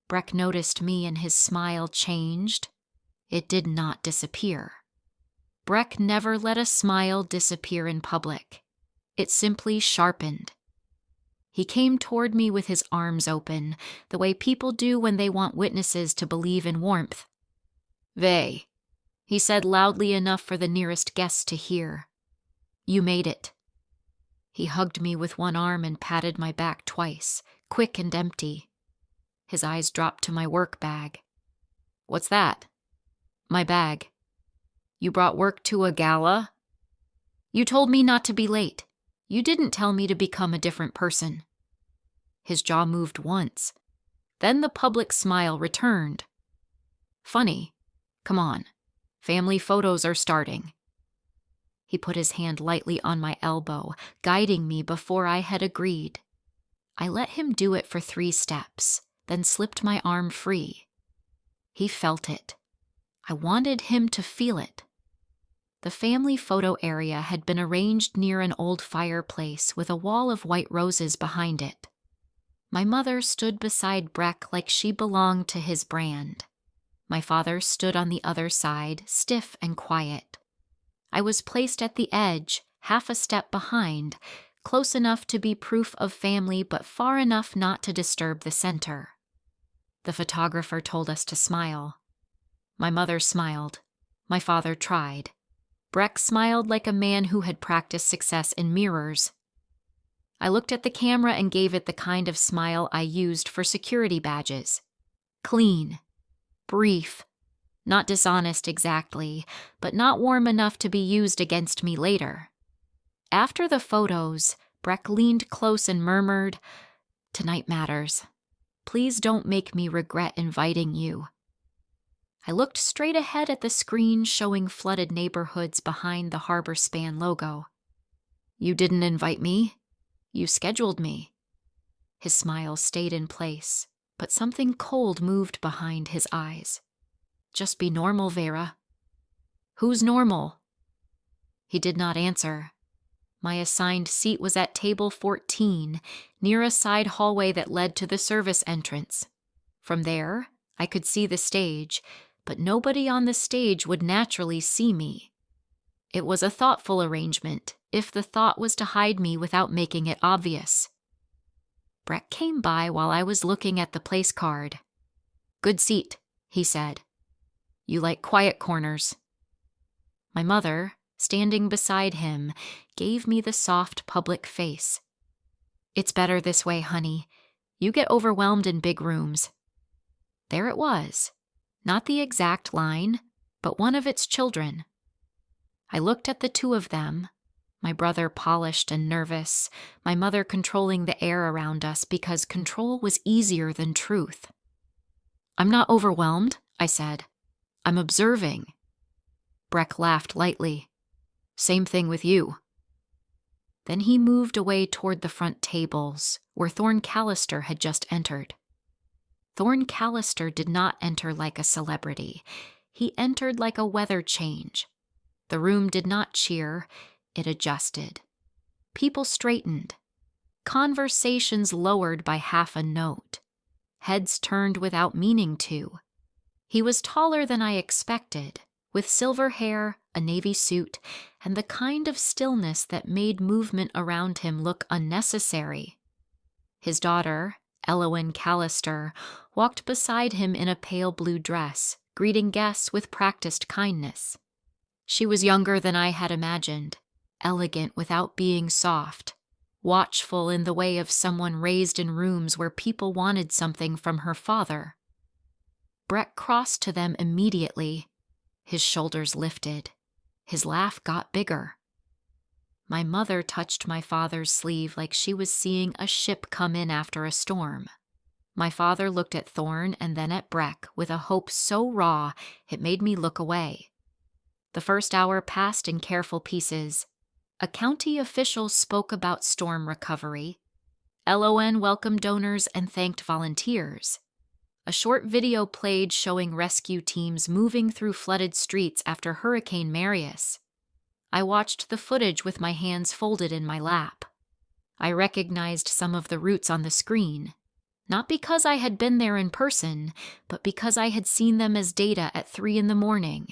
Breck noticed me and his smile changed. It did not disappear. Breck never let a smile disappear in public. It simply sharpened. He came toward me with his arms open, the way people do when they want witnesses to believe in warmth. "Vey," he said loudly enough for the nearest guest to hear. "You made it." He hugged me with one arm and patted my back twice, quick and empty. His eyes dropped to my work bag. "What's that?" "My bag." "You brought work to a gala?" "You told me not to be late. You didn't tell me to become a different person." His jaw moved once. Then the public smile returned. "Funny. Come on. Family photos are starting." He put his hand lightly on my elbow, guiding me before I had agreed. I let him do it for 3 steps, then slipped my arm free. He felt it. I wanted him to feel it. The family photo area had been arranged near an old fireplace with a wall of white roses behind it. My mother stood beside Breck like she belonged to his brand. My father stood on the other side, stiff and quiet. I was placed at the edge, half a step behind, close enough to be proof of family but far enough not to disturb the center. The photographer told us to smile. My mother smiled. My father tried. Breck smiled like a man who had practiced success in mirrors. I looked at the camera and gave it the kind of smile I used for security badges. Clean. Brief. Not dishonest exactly, but not warm enough to be used against me later. After the photos, Breck leaned close and murmured, "Tonight matters. Please don't make me regret inviting you." I looked straight ahead at the screen showing flooded neighborhoods behind the Harbor Span logo. "You didn't invite me. You scheduled me." His smile stayed in place, but something cold moved behind his eyes. "Just be normal, Veyra." "Who's normal?" He did not answer. My assigned seat was at table 14, near a side hallway that led to the service entrance. From there, I could see the stage, but nobody on the stage would naturally see me. It was a thoughtful arrangement, if the thought was to hide me without making it obvious. Breck came by while I was looking at the place card. "Good seat," he said. "You like quiet corners." My mother, standing beside him, gave me the soft public face. "It's better this way, honey. You get overwhelmed in big rooms." There it was. Not the exact line, but one of its children. I looked at the two of them, my brother polished and nervous, my mother controlling the air around us because control was easier than truth. "I'm not overwhelmed," I said. "I'm observing." Breck laughed lightly. "Same thing with you." Then he moved away toward the front tables, where Thorne Callister had just entered. Thorne Callister did not enter like a celebrity. He entered like a weather change. The room did not cheer, it adjusted. People straightened. Conversations lowered by half a note. Heads turned without meaning to. He was taller than I expected, with silver hair, a navy suit, and the kind of stillness that made movement around him look unnecessary. His daughter, Elowen Callister, walked beside him in a pale blue dress, greeting guests with practiced kindness. She was younger than I had imagined, elegant without being soft, watchful in the way of someone raised in rooms where people wanted something from her father. Breck crossed to them immediately. His shoulders lifted. His laugh got bigger. My mother touched my father's sleeve like she was seeing a ship come in after a storm. My father looked at Thorne and then at Breck with a hope so raw it made me look away. The first hour passed in careful pieces. A county official spoke about storm recovery. LON welcomed donors and thanked volunteers. A short video played showing rescue teams moving through flooded streets after Hurricane Marius. I watched the footage with my hands folded in my lap. I recognized some of the routes on the screen, not because I had been there in person, but because I had seen them as data at 3 a.m.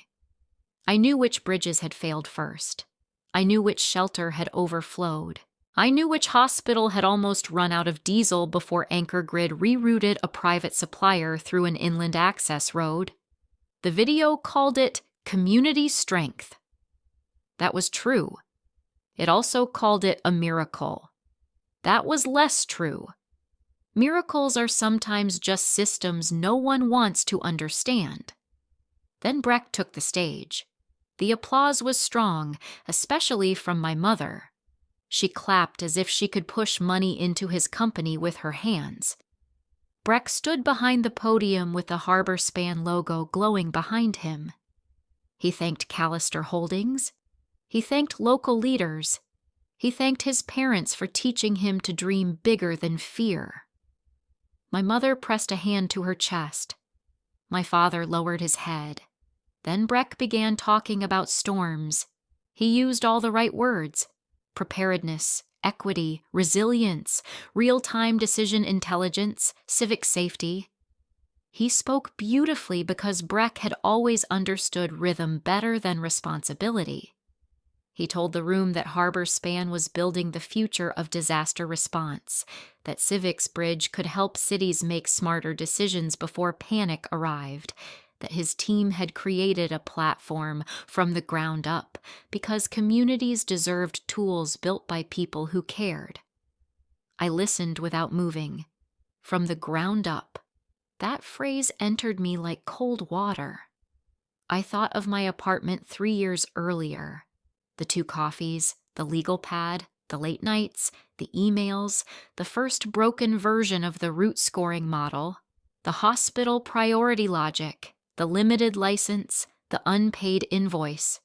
I knew which bridges had failed first. I knew which shelter had overflowed. I knew which hospital had almost run out of diesel before Anchor Grid rerouted a private supplier through an inland access road. The video called it community strength. That was true. It also called it a miracle. That was less true. Miracles are sometimes just systems no one wants to understand. Then Breck took the stage. The applause was strong, especially from my mother. She clapped as if she could push money into his company with her hands. Breck stood behind the podium with the Harbor Span logo glowing behind him. He thanked Callister Holdings. He thanked local leaders. He thanked his parents for teaching him to dream bigger than fear. My mother pressed a hand to her chest. My father lowered his head. Then Breck began talking about storms. He used all the right words: preparedness, equity, resilience, real-time decision intelligence, civic safety. He spoke beautifully because Breck had always understood rhythm better than responsibility. He told the room that Harbor Span was building the future of disaster response, that Civics Bridge could help cities make smarter decisions before panic arrived, that his team had created a platform from the ground up because communities deserved tools built by people who cared. I listened without moving. From the ground up. That phrase entered me like cold water. I thought of my apartment 3 years earlier. The 2 coffees, the legal pad, the late nights, the emails, the first broken version of the route scoring model, the hospital priority logic, the limited license, the unpaid invoice.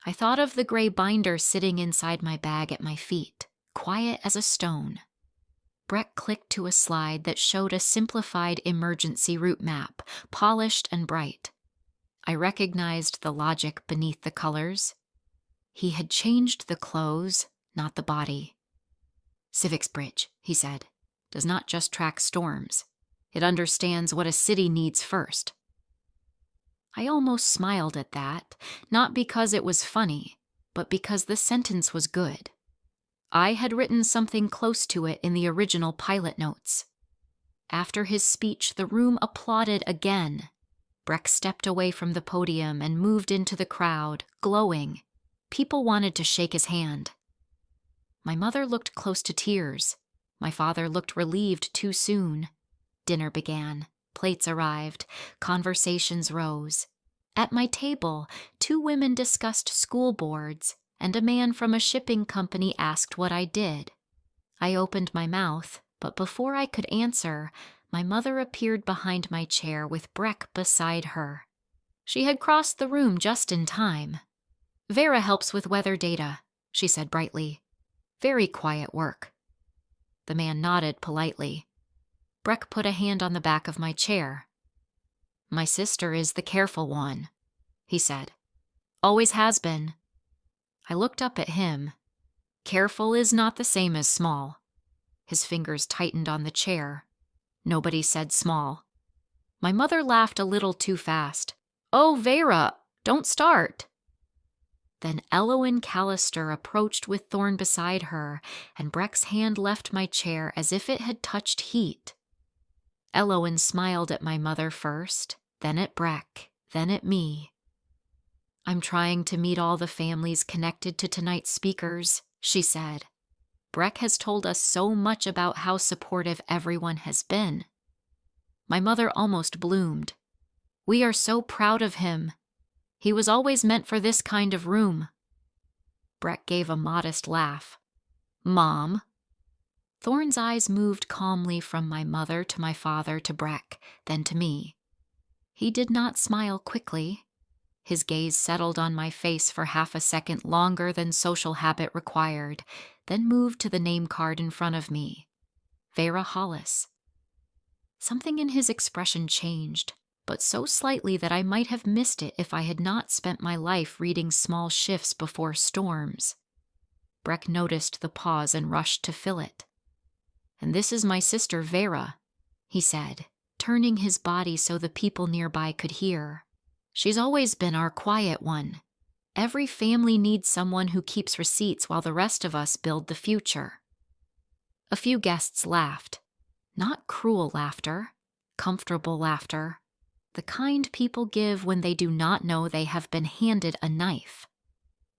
I thought of the gray binder sitting inside my bag at my feet, quiet as a stone. Breck clicked to a slide that showed a simplified emergency route map, polished and bright. I recognized the logic beneath the colors. He had changed the clothes, not the body. Civics Bridge, he said, does not just track storms. It understands what a city needs first. I almost smiled at that, not because it was funny, but because the sentence was good. I had written something close to it in the original pilot notes. After his speech, the room applauded again. Breck stepped away from the podium and moved into the crowd, glowing. People wanted to shake his hand. My mother looked close to tears. My father looked relieved too soon. Dinner began. Plates arrived. Conversations rose. At my table, 2 women discussed school boards, and a man from a shipping company asked what I did. I opened my mouth, but before I could answer, my mother appeared behind my chair with Breck beside her. She had crossed the room just in time. "Veyra helps with weather data," she said brightly. "Very quiet work." The man nodded politely. Breck put a hand on the back of my chair. "My sister is the careful one," he said. "Always has been." I looked up at him. Careful is not the same as small. His fingers tightened on the chair. Nobody said small. My mother laughed a little too fast. "Oh, Veyra, don't start." Then Elowen Callister approached with Thorn beside her, and Breck's hand left my chair as if it had touched heat. Elowen smiled at my mother first, then at Breck, then at me. "I'm trying to meet all the families connected to tonight's speakers," she said. "Breck has told us so much about how supportive everyone has been." My mother almost bloomed. "We are so proud of him. He was always meant for this kind of room." Breck gave a modest laugh. "Mom." Thorn's eyes moved calmly from my mother to my father to Breck, then to me. He did not smile quickly. His gaze settled on my face for half a second longer than social habit required, then moved to the name card in front of me. Veyra Hollis. Something in his expression changed, but so slightly that I might have missed it if I had not spent my life reading small shifts before storms. Breck noticed the pause and rushed to fill it. "And this is my sister Veyra," he said, turning his body so the people nearby could hear. "She's always been our quiet one. Every family needs someone who keeps receipts while the rest of us build the future." A few guests laughed. Not cruel laughter, comfortable laughter. The kind people give when they do not know they have been handed a knife.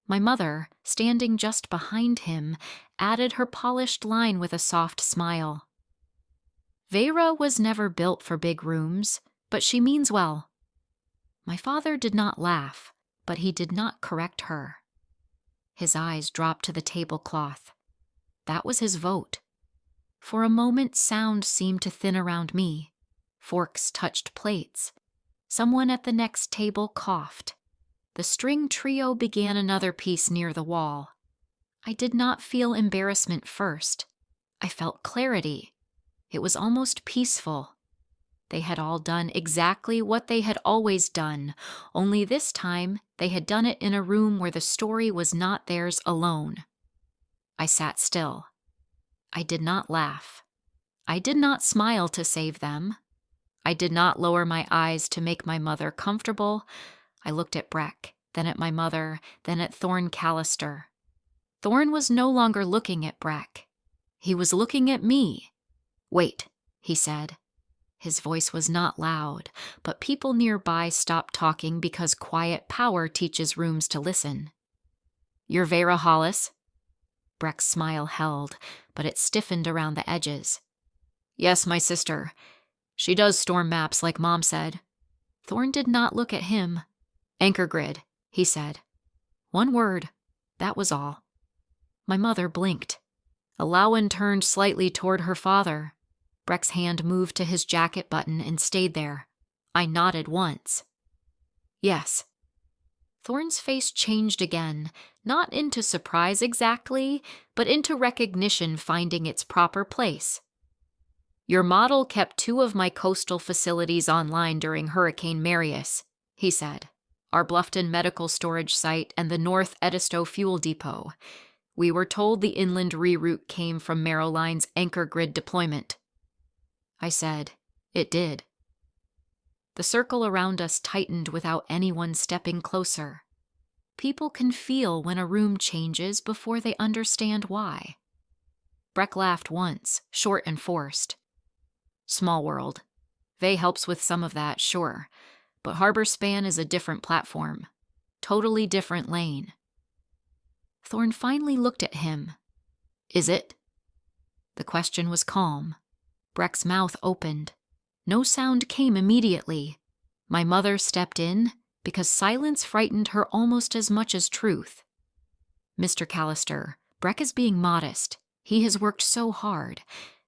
My mother, standing just behind him, added her polished line with a soft smile. "Veyra was never built for big rooms, but she means well." My father did not laugh, but he did not correct her. His eyes dropped to the tablecloth. That was his vote. For a moment, sound seemed to thin around me. Forks touched plates. Someone at the next table coughed. The string trio began another piece near the wall. I did not feel embarrassment first. I felt clarity. It was almost peaceful. They had all done exactly what they had always done, only this time they had done it in a room where the story was not theirs alone. I sat still. I did not laugh. I did not smile to save them. I did not lower my eyes to make my mother comfortable. I looked at Breck, then at my mother, then at Thorn Callister. Thorn was no longer looking at Breck. He was looking at me. "Wait," he said. His voice was not loud, but people nearby stopped talking because quiet power teaches rooms to listen. "You're Veyra Hollis?" Breck's smile held, but it stiffened around the edges. "Yes, my sister. She does storm maps like Mom said." Thorn did not look at him. "Anchor grid," he said. One word. That was all. My mother blinked. Elowen turned slightly toward her father. Breck's hand moved to his jacket button and stayed there. I nodded once. "Yes." Thorn's face changed again, not into surprise exactly, but into recognition finding its proper place. "Your model kept 2 of my coastal facilities online during Hurricane Marius," he said. "Our Bluffton Medical Storage Site and the North Edisto Fuel Depot. We were told the inland reroute came from Merrillines' anchor grid deployment. I said, "It did." The circle around us tightened without anyone stepping closer. People can feel when a room changes before they understand why. Breck laughed once, short and forced. "Small world. Vey helps with some of that, sure. But Harbor Span is a different platform. Totally different lane." Thorne finally looked at him. "Is it?" The question was calm. Breck's mouth opened. No sound came immediately. My mother stepped in because silence frightened her almost as much as truth. "Mr. Callister, Breck is being modest. He has worked so hard.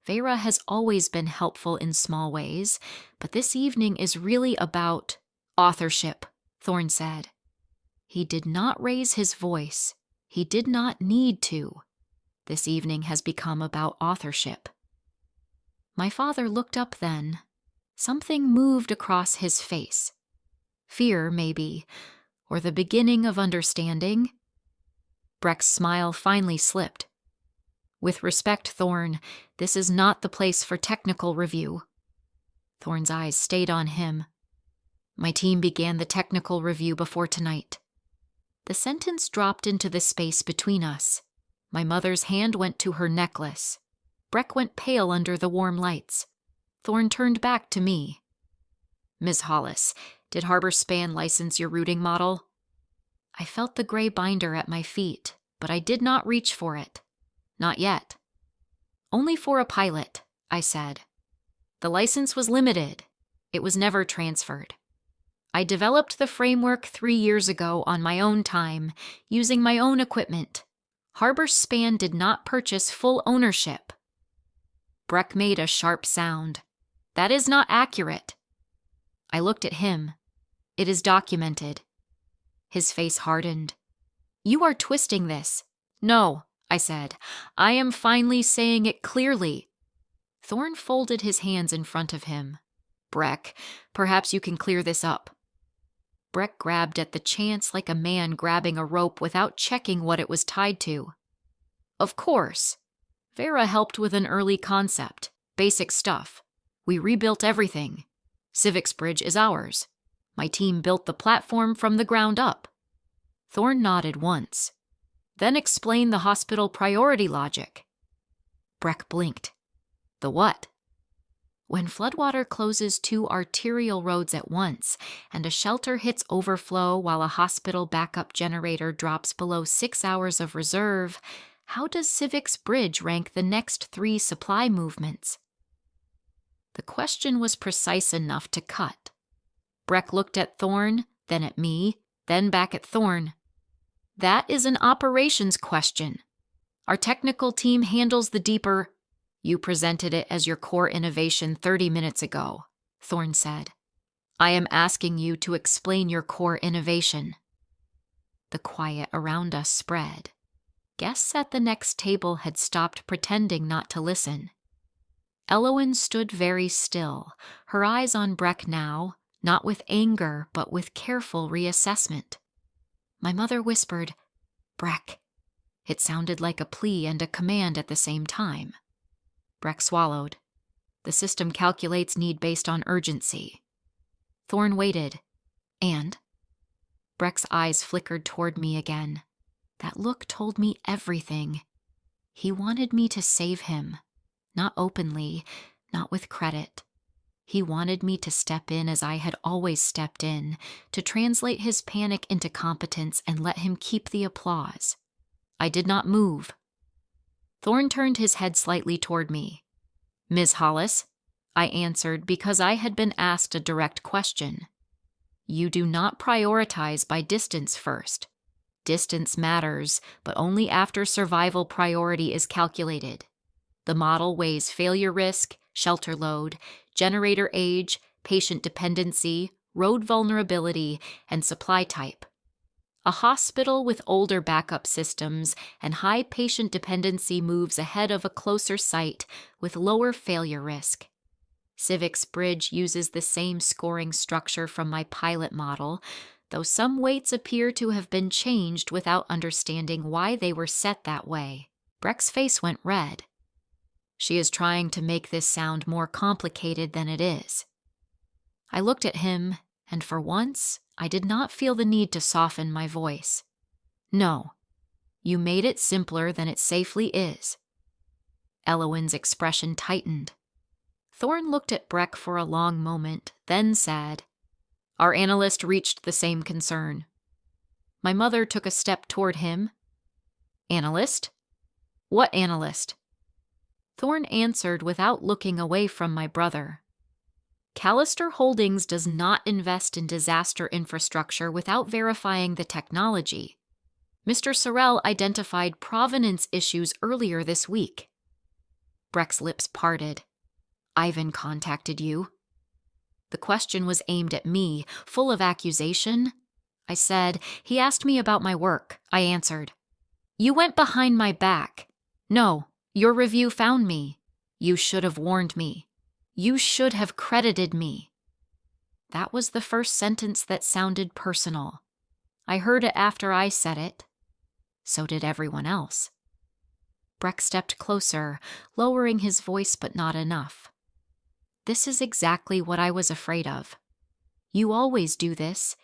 Veyra has always been helpful in small ways, but this evening is really about authorship," Thorne said. He did not raise his voice. He did not need to. This evening has become about authorship. My father looked up then. Something moved across his face. Fear, maybe, or the beginning of understanding. Breck's smile finally slipped. "With respect, Thorne, this is not the place for technical review." Thorne's eyes stayed on him. "My team began the technical review before tonight." The sentence dropped into the space between us. My mother's hand went to her necklace. Breck went pale under the warm lights. Thorne turned back to me. "Ms. Hollis, did Harbor Span license your routing model?" I felt the gray binder at my feet, but I did not reach for it. "Not yet." "Only for a pilot," I said. "The license was limited. It was never transferred. I developed the framework 3 years ago on my own time, using my own equipment. Harbor Span did not purchase full ownership." Breck made a sharp sound. "That is not accurate." I looked at him. "It is documented." His face hardened. "You are twisting this." "No," I said. "I am finally saying it clearly." Thorne folded his hands in front of him. "Breck, perhaps you can clear this up." Breck grabbed at the chance like a man grabbing a rope without checking what it was tied to. "Of course. Veyra helped with an early concept, basic stuff. We rebuilt everything. Civics Bridge is ours. My team built the platform from the ground up." Thorne nodded once. "Then explain the hospital priority logic." Breck blinked. "The what?" "When floodwater closes 2 arterial roads at once, and a shelter hits overflow while a hospital backup generator drops below 6 hours of reserve, how does Civics Bridge rank the next 3 supply movements?" The question was precise enough to cut. Breck looked at Thorne, then at me, then back at Thorne. "That is an operations question. Our technical team handles the deeper—" "You presented it as your core innovation 30 minutes ago," Thorne said. "I am asking you to explain your core innovation." The quiet around us spread. Guests at the next table had stopped pretending not to listen. Elowen stood very still, her eyes on Breck now, not with anger, but with careful reassessment. My mother whispered, "Breck." It sounded like a plea and a command at the same time. Breck swallowed. "The system calculates need based on urgency." Thorne waited. "And?" Breck's eyes flickered toward me again. That look told me everything. He wanted me to save him. Not openly, not with credit. He wanted me to step in as I had always stepped in, to translate his panic into competence and let him keep the applause. I did not move. Thorne turned his head slightly toward me. "Ms. Hollis," I answered because I had been asked a direct question. "You do not prioritize by distance first. Distance matters, but only after survival priority is calculated. The model weighs failure risk, shelter load, generator age, patient dependency, road vulnerability, and supply type. A hospital with older backup systems and high patient dependency moves ahead of a closer site with lower failure risk. Civics Bridge uses the same scoring structure from my pilot model, though some weights appear to have been changed without understanding why they were set that way. Breck's face went red. She is trying to make this sound more complicated than it is. I looked at him, and for once, I did not feel the need to soften my voice. No, you made it simpler than it safely is. Elowyn's expression tightened. Thorne looked at Breck for a long moment, then said, "Our analyst reached the same concern." My mother took a step toward him. "Analyst? What analyst?" Thorne answered without looking away from my brother. "Callister Holdings does not invest in disaster infrastructure without verifying the technology. Mr. Sorrell identified provenance issues earlier this week." Breck's lips parted. "Ivan contacted you?" The question was aimed at me, full of accusation. I said, "He asked me about my work," I answered. "You went behind my back. No, your review found me. You should have warned me. You should have credited me." That was the first sentence that sounded personal. I heard it after I said it. So did everyone else. Breck stepped closer, lowering his voice but not enough. "This is exactly what I was afraid of. You always do this.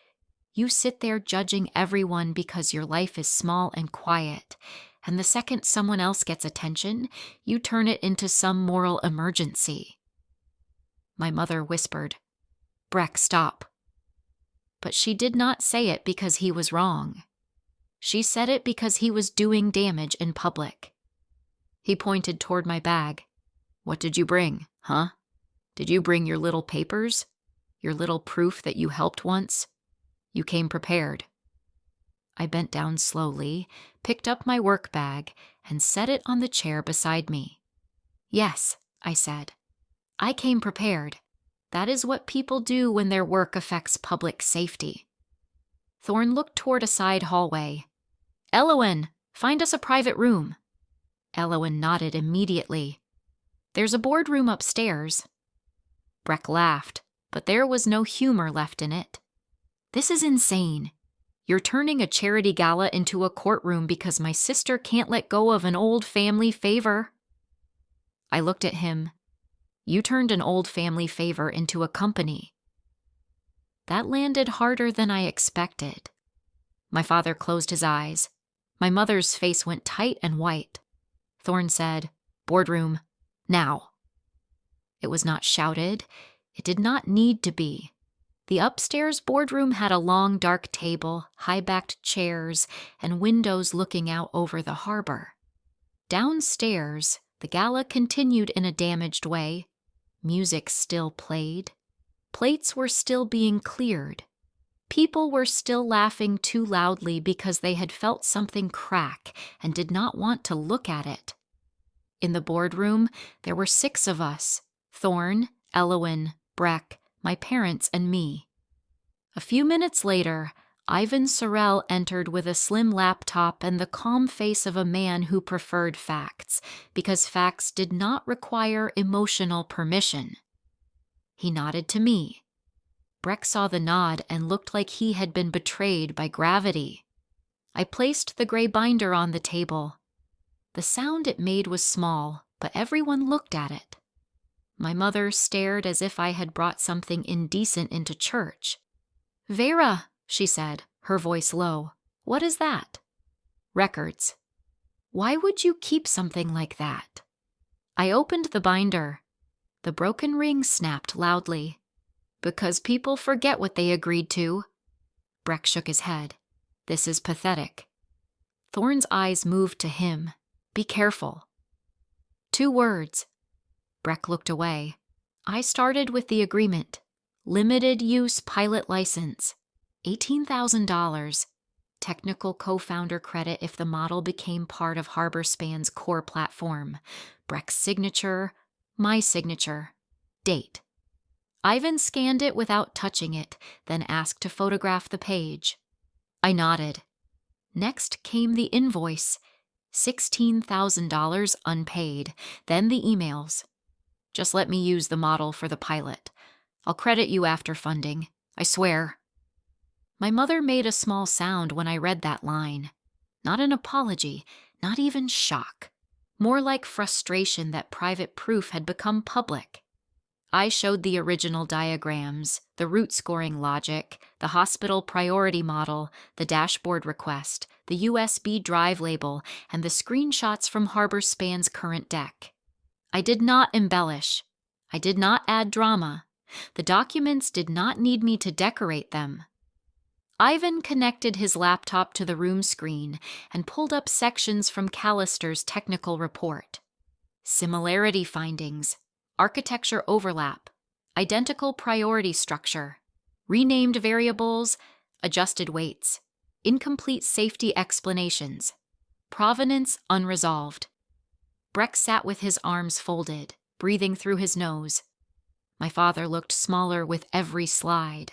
You sit there judging everyone because your life is small and quiet, and the second someone else gets attention, you turn it into some moral emergency." My mother whispered, "Breck, stop." But she did not say it because he was wrong. She said it because he was doing damage in public. He pointed toward my bag. "What did you bring, huh? Did you bring your little papers? Your little proof that you helped once? You came prepared." I bent down slowly, picked up my work bag, and set it on the chair beside me. "Yes," I said. "I came prepared. That is what people do when their work affects public safety." Thorne looked toward a side hallway. "Elowyn, find us a private room." Elowyn nodded immediately. "There's a boardroom upstairs." Breck laughed, but there was no humor left in it. "This is insane. You're turning a charity gala into a courtroom because my sister can't let go of an old family favor." I looked at him. "You turned an old family favor into a company." That landed harder than I expected. My father closed his eyes. My mother's face went tight and white. Thorne said, "Boardroom, now." It was not shouted. It did not need to be. The upstairs boardroom had a long dark table, high-backed chairs, and windows looking out over the harbor. Downstairs, the gala continued in a damaged way. Music still played. Plates were still being cleared. People were still laughing too loudly because they had felt something crack and did not want to look at it. In the boardroom, there were 6 of us: Thorne, Elowyn, Breck, my parents, and me. A few minutes later, Ivan Sorrell entered with a slim laptop and the calm face of a man who preferred facts, because facts did not require emotional permission. He nodded to me. Breck saw the nod and looked like he had been betrayed by gravity. I placed the gray binder on the table. The sound it made was small, but everyone looked at it. My mother stared as if I had brought something indecent into church. "Veyra," she said, her voice low. "What is that?" "Records." "Why would you keep something like that?" I opened the binder. The broken ring snapped loudly. "Because people forget what they agreed to." Breck shook his head. "This is pathetic." Thorne's eyes moved to him. "Be careful." 2 words. Breck looked away. I started with the agreement. Limited use pilot license. $18,000. Technical co-founder credit if the model became part of HarborSpan's core platform. Breck's signature, my signature. Date. Ivan scanned it without touching it, then asked to photograph the page. I nodded. Next came the invoice, $16,000 unpaid, then the emails. "Just let me use the model for the pilot. I'll credit you after funding. I swear." My mother made a small sound when I read that line. Not an apology, not even shock. More like frustration that private proof had become public. I showed the original diagrams, the root scoring logic, the hospital priority model, the dashboard request, the USB drive label, and the screenshots from Harbor Span's current deck. I did not embellish. I did not add drama. The documents did not need me to decorate them. Ivan connected his laptop to the room screen and pulled up sections from Callister's technical report. Similarity findings, architecture overlap, identical priority structure, renamed variables, adjusted weights, incomplete safety explanations, provenance unresolved. Breck sat with his arms folded, breathing through his nose. My father looked smaller with every slide.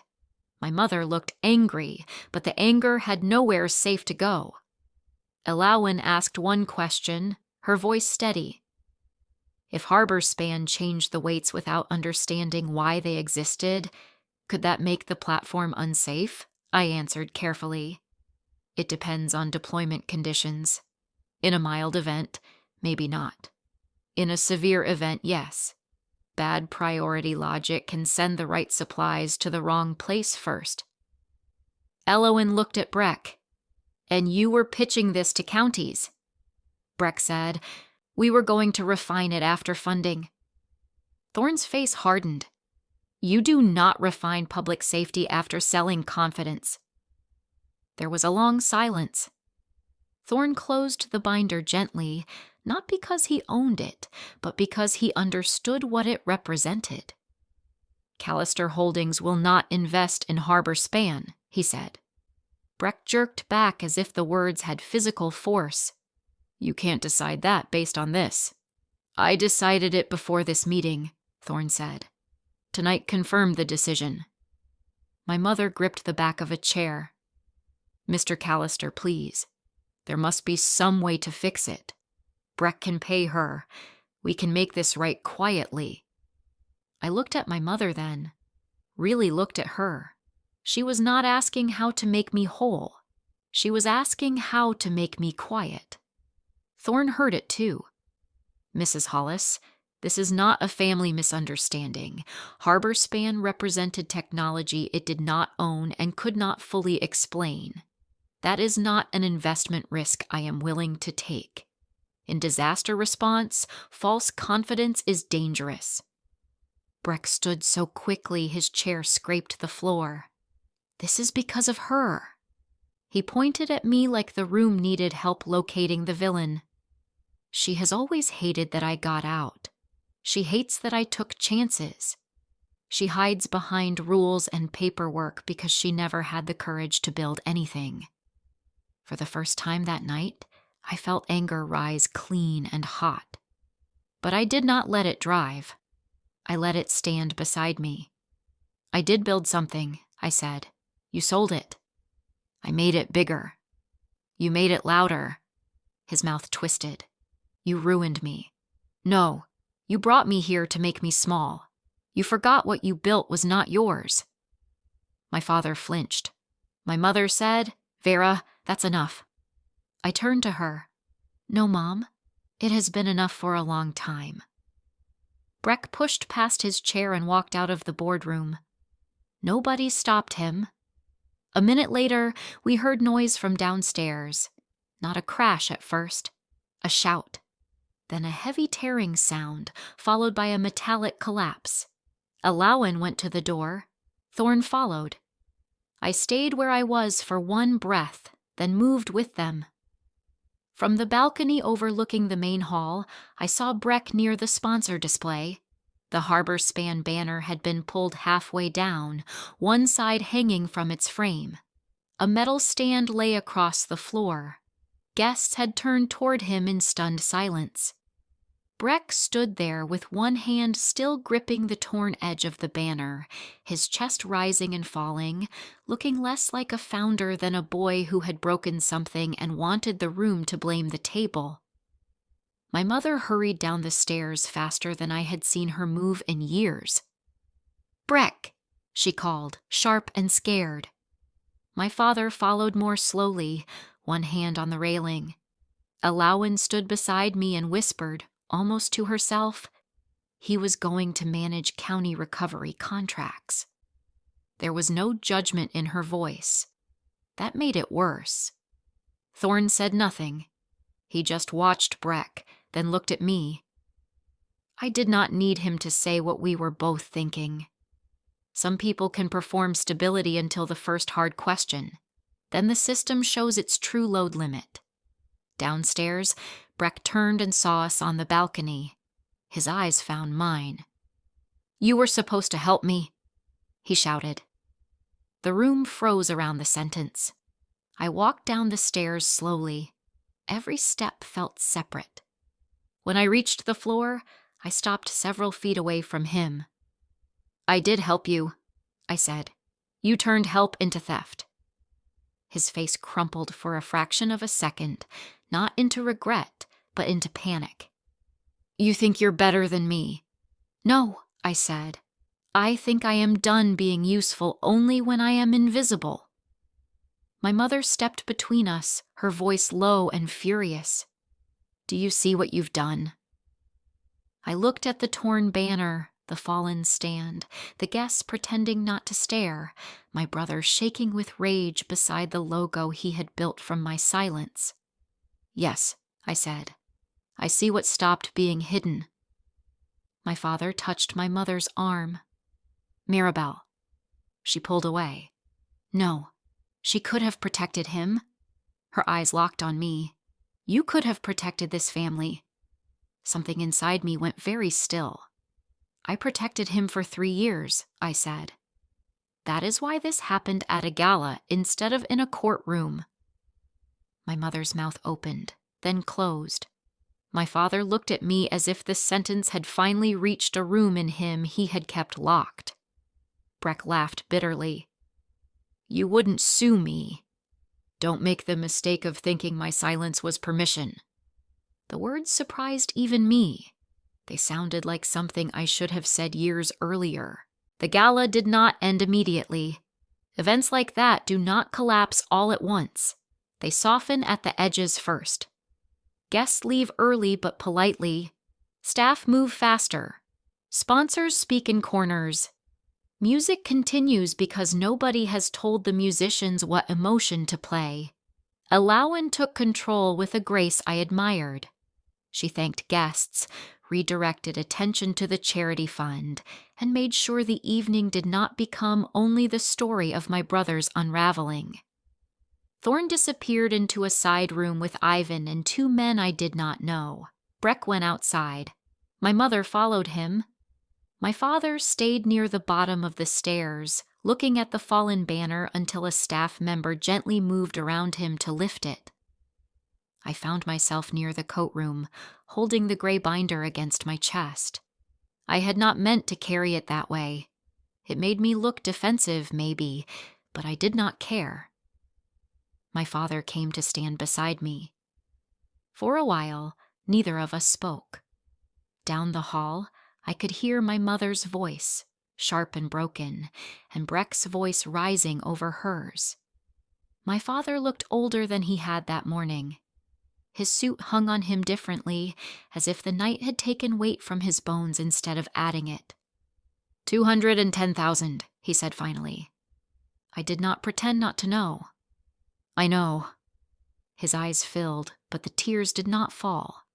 My mother looked angry, but the anger had nowhere safe to go. Elowin asked one question, her voice steady. If Harbor Span changed the weights without understanding why they existed, could that make the platform unsafe? I answered carefully. It depends on deployment conditions. In a mild event, maybe not. In a severe event, yes. Bad priority logic can send the right supplies to the wrong place first. Elowin looked at Breck. And you were pitching this to counties. Breck said, we were going to refine it after funding. Thorne's face hardened. You do not refine public safety after selling confidence. There was a long silence. Thorne closed the binder gently, not because he owned it, but because he understood what it represented. Callister Holdings will not invest in Harbor Span, he said. Breck jerked back as if the words had physical force. You can't decide that based on this. I decided it before this meeting, Thorne said. Tonight confirmed the decision. My mother gripped the back of a chair. Mr. Callister, please. There must be some way to fix it. Breck can pay her. We can make this right quietly. I looked at my mother then. Really looked at her. She was not asking how to make me whole. She was asking how to make me quiet. Thorne heard it too. Mrs. Hollis, this is not a family misunderstanding. Harbor Span represented technology it did not own and could not fully explain. That is not an investment risk I am willing to take. In disaster response, false confidence is dangerous. Breck stood so quickly his chair scraped the floor. This is because of her. He pointed at me like the room needed help locating the villain. She has always hated that I got out. She hates that I took chances. She hides behind rules and paperwork because she never had the courage to build anything. For the first time that night, I felt anger rise clean and hot. But I did not let it drive. I let it stand beside me. I did build something, I said. You sold it. I made it bigger. You made it louder. His mouth twisted. You ruined me. No, you brought me here to make me small. You forgot what you built was not yours. My father flinched. My mother said, Veyra, that's enough. I turned to her. No, Mom. It has been enough for a long time. Breck pushed past his chair and walked out of the boardroom. Nobody stopped him. A minute later, we heard noise from downstairs. Not a crash at first. A shout. Then a heavy tearing sound, followed by a metallic collapse. Elowin went to the door. Thorne followed. I stayed where I was for one breath, then moved with them. From the balcony overlooking the main hall, I saw Breck near the sponsor display. The Harbor Span banner had been pulled halfway down, one side hanging from its frame. A metal stand lay across the floor. Guests had turned toward him in stunned silence. Breck stood there with one hand still gripping the torn edge of the banner, his chest rising and falling, looking less like a founder than a boy who had broken something and wanted the room to blame the table. My mother hurried down the stairs faster than I had seen her move in years. Breck, she called, sharp and scared. My father followed more slowly, one hand on the railing. Alawan stood beside me and whispered, almost to herself, he was going to manage county recovery contracts. There was no judgment in her voice. That made it worse. Thorne said nothing. He just watched Breck, then looked at me. I did not need him to say what we were both thinking. Some people can perform stability until the first hard question. Then the system shows its true load limit. Downstairs, Breck turned and saw us on the balcony. His eyes found mine. "You were supposed to help me," he shouted. The room froze around the sentence. I walked down the stairs slowly. Every step felt separate. When I reached the floor, I stopped several feet away from him. "I did help you," I said. "You turned help into theft." His face crumpled for a fraction of a second, not into regret, but into panic. "You think you're better than me?" "No," I said. "I think I am done being useful only when I am invisible." My mother stepped between us, her voice low and furious. "Do you see what you've done?" I looked at the torn banner, the fallen stand, the guests pretending not to stare, my brother shaking with rage beside the logo he had built from my silence. "Yes," I said. "I see what stopped being hidden." My father touched my mother's arm. "Mirabelle." She pulled away. "No, she could have protected him." Her eyes locked on me. "You could have protected this family." Something inside me went very still. "I protected him for 3 years," I said. "That is why this happened at a gala instead of in a courtroom." My mother's mouth opened, then closed. My father looked at me as if the sentence had finally reached a room in him he had kept locked. Breck laughed bitterly. "You wouldn't sue me. Don't make the mistake of thinking my silence was permission." The words surprised even me. They sounded like something I should have said years earlier. The gala did not end immediately. Events like that do not collapse all at once. They soften at the edges first. Guests leave early but politely. Staff move faster. Sponsors speak in corners. Music continues because nobody has told the musicians what emotion to play. Alawan took control with a grace I admired. She thanked guests, redirected attention to the charity fund, and made sure the evening did not become only the story of my brother's unraveling. Thorne disappeared into a side room with Ivan and 2 men I did not know. Breck went outside. My mother followed him. My father stayed near the bottom of the stairs, looking at the fallen banner until a staff member gently moved around him to lift it. I found myself near the coat room, holding the gray binder against my chest. I had not meant to carry it that way. It made me look defensive, maybe, but I did not care. My father came to stand beside me. For a while, neither of us spoke. Down the hall, I could hear my mother's voice, sharp and broken, and Breck's voice rising over hers. My father looked older than he had that morning. His suit hung on him differently, as if the night had taken weight from his bones instead of adding it. 210,000, he said finally. I did not pretend not to know. I know. His eyes filled, but the tears did not fall.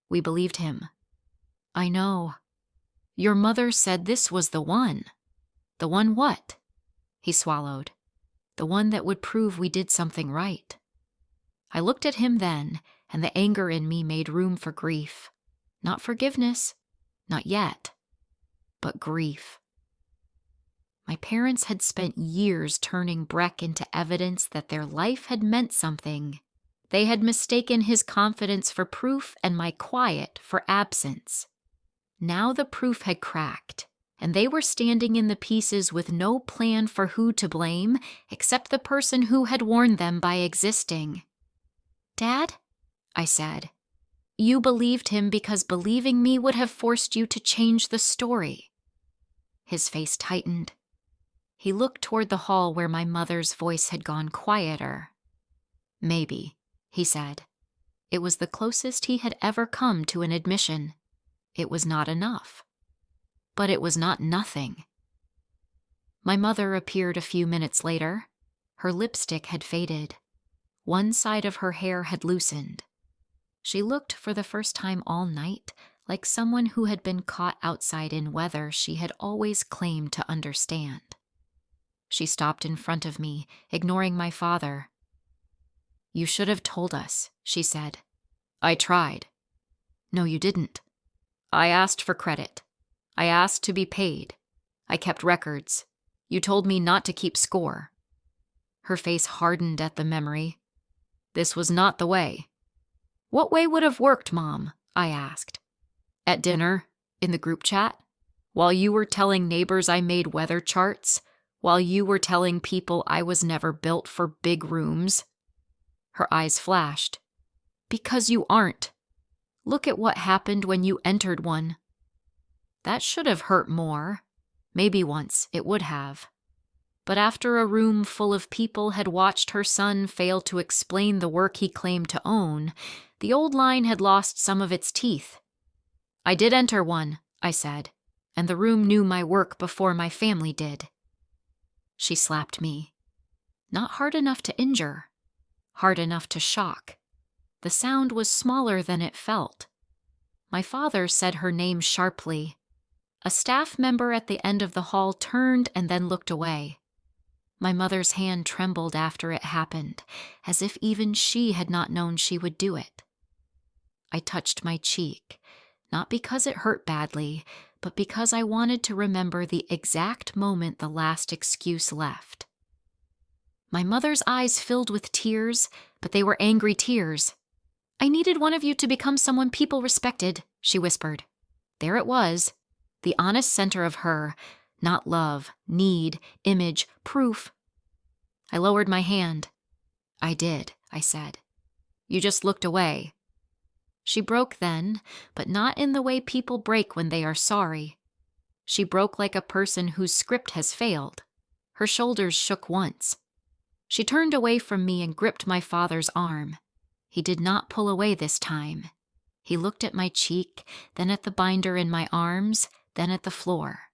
We believed him. I know. Your mother said this was the one. The one what? He swallowed. The one that would prove we did something right. I looked at him then, and the anger in me made room for grief. Not forgiveness, not yet, but grief. My parents had spent years turning Breck into evidence that their life had meant something. They had mistaken his confidence for proof and my quiet for absence. Now the proof had cracked, and they were standing in the pieces with no plan for who to blame except the person who had warned them by existing. Dad, I said, you believed him because believing me would have forced you to change the story. His face tightened. He looked toward the hall where my mother's voice had gone quieter. "Maybe," he said. It was the closest he had ever come to an admission. It was not enough. But it was not nothing. My mother appeared a few minutes later. Her lipstick had faded. One side of her hair had loosened. She looked for the first time all night like someone who had been caught outside in weather she had always claimed to understand. She stopped in front of me, ignoring my father. "You should have told us," she said. "I tried." "No, you didn't." "I asked for credit. I asked to be paid. I kept records. You told me not to keep score." Her face hardened at the memory. "This was not the way." "What way would have worked, Mom?" I asked. "At dinner, in the group chat, while you were telling neighbors I made weather charts, while you were telling people I was never built for big rooms." Her eyes flashed. "Because you aren't. Look at what happened when you entered one." That should have hurt more. Maybe once it would have. But after a room full of people had watched her son fail to explain the work he claimed to own, the old line had lost some of its teeth. "I did enter one," I said, "and the room knew my work before my family did." She slapped me. Not hard enough to injure. Hard enough to shock. The sound was smaller than it felt. My father said her name sharply. A staff member at the end of the hall turned and then looked away. My mother's hand trembled after it happened, as if even she had not known she would do it. I touched my cheek, not because it hurt badly, but because I wanted to remember the exact moment the last excuse left. My mother's eyes filled with tears, but they were angry tears. "I needed one of you to become someone people respected," she whispered. There it was, the honest center of her, not love, need, image, proof. I lowered my hand. "I did," I said. "You just looked away." She broke then, but not in the way people break when they are sorry. She broke like a person whose script has failed. Her shoulders shook once. She turned away from me and gripped my father's arm. He did not pull away this time. He looked at my cheek, then at the binder in my arms, then at the floor.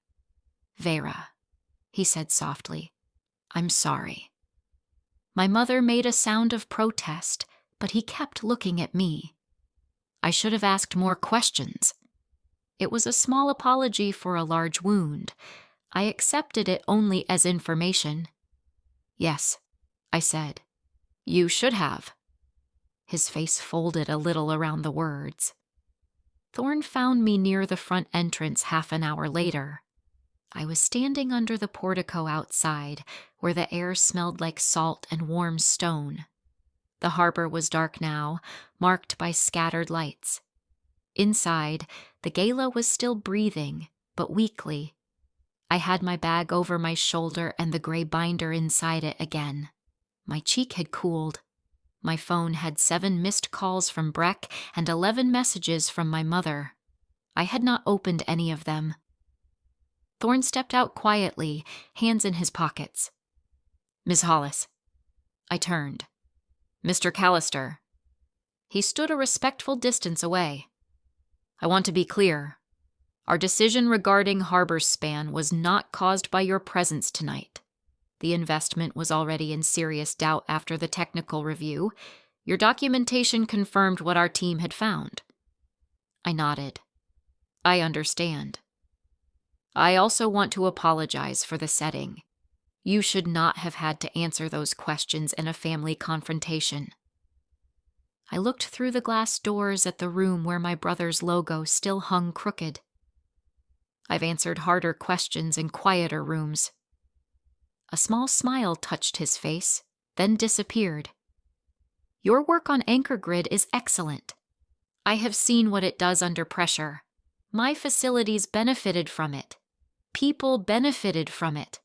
"Veyra," he said softly, "I'm sorry." My mother made a sound of protest, but he kept looking at me. I should have asked more questions. It was a small apology for a large wound. I accepted it only as information. "Yes," I said. "You should have." His face folded a little around the words. Thorne found me near the front entrance half an hour later. I was standing under the portico outside, where the air smelled like salt and warm stone. The harbor was dark now, marked by scattered lights. Inside, the gala was still breathing, but weakly. I had my bag over my shoulder and the gray binder inside it again. My cheek had cooled. My phone had 7 missed calls from Breck and 11 messages from my mother. I had not opened any of them. Thorne stepped out quietly, hands in his pockets. "Miss Hollis." I turned. "Mr. Callister." He stood a respectful distance away. "I want to be clear. Our decision regarding harbor span was not caused by your presence tonight. The investment was already in serious doubt after the technical review. Your documentation confirmed what our team had found." I nodded. "I understand. I also want to apologize for the setting. You should not have had to answer those questions in a family confrontation." I looked through the glass doors at the room where my brother's logo still hung crooked. "I've answered harder questions in quieter rooms." A small smile touched his face, then disappeared. "Your work on Anchor Grid is excellent. I have seen what it does under pressure. My facilities benefited from it. People benefited from it."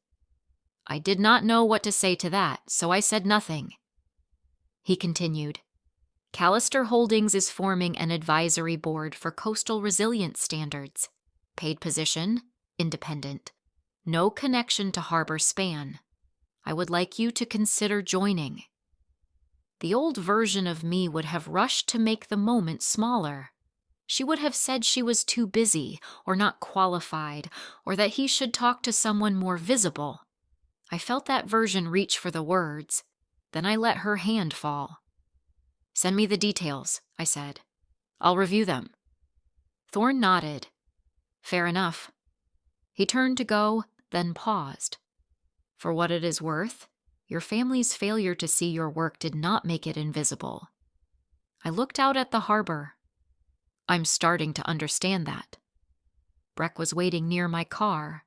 I did not know what to say to that, so I said nothing. He continued. "Callister Holdings is forming an advisory board for coastal resilience standards. Paid position, independent. No connection to Harbor Span. I would like you to consider joining. The old version of me would have rushed to make the moment smaller. She would have said she was too busy or not qualified, or that he should talk to someone more visible. I felt that version reach for the words. Then I let her hand fall. "Send me the details," I said. "I'll review them." Thorne nodded. "Fair enough." He turned to go, then paused. "For what it is worth, your family's failure to see your work did not make it invisible." I looked out at the harbor. "I'm starting to understand that." Breck was waiting near my car.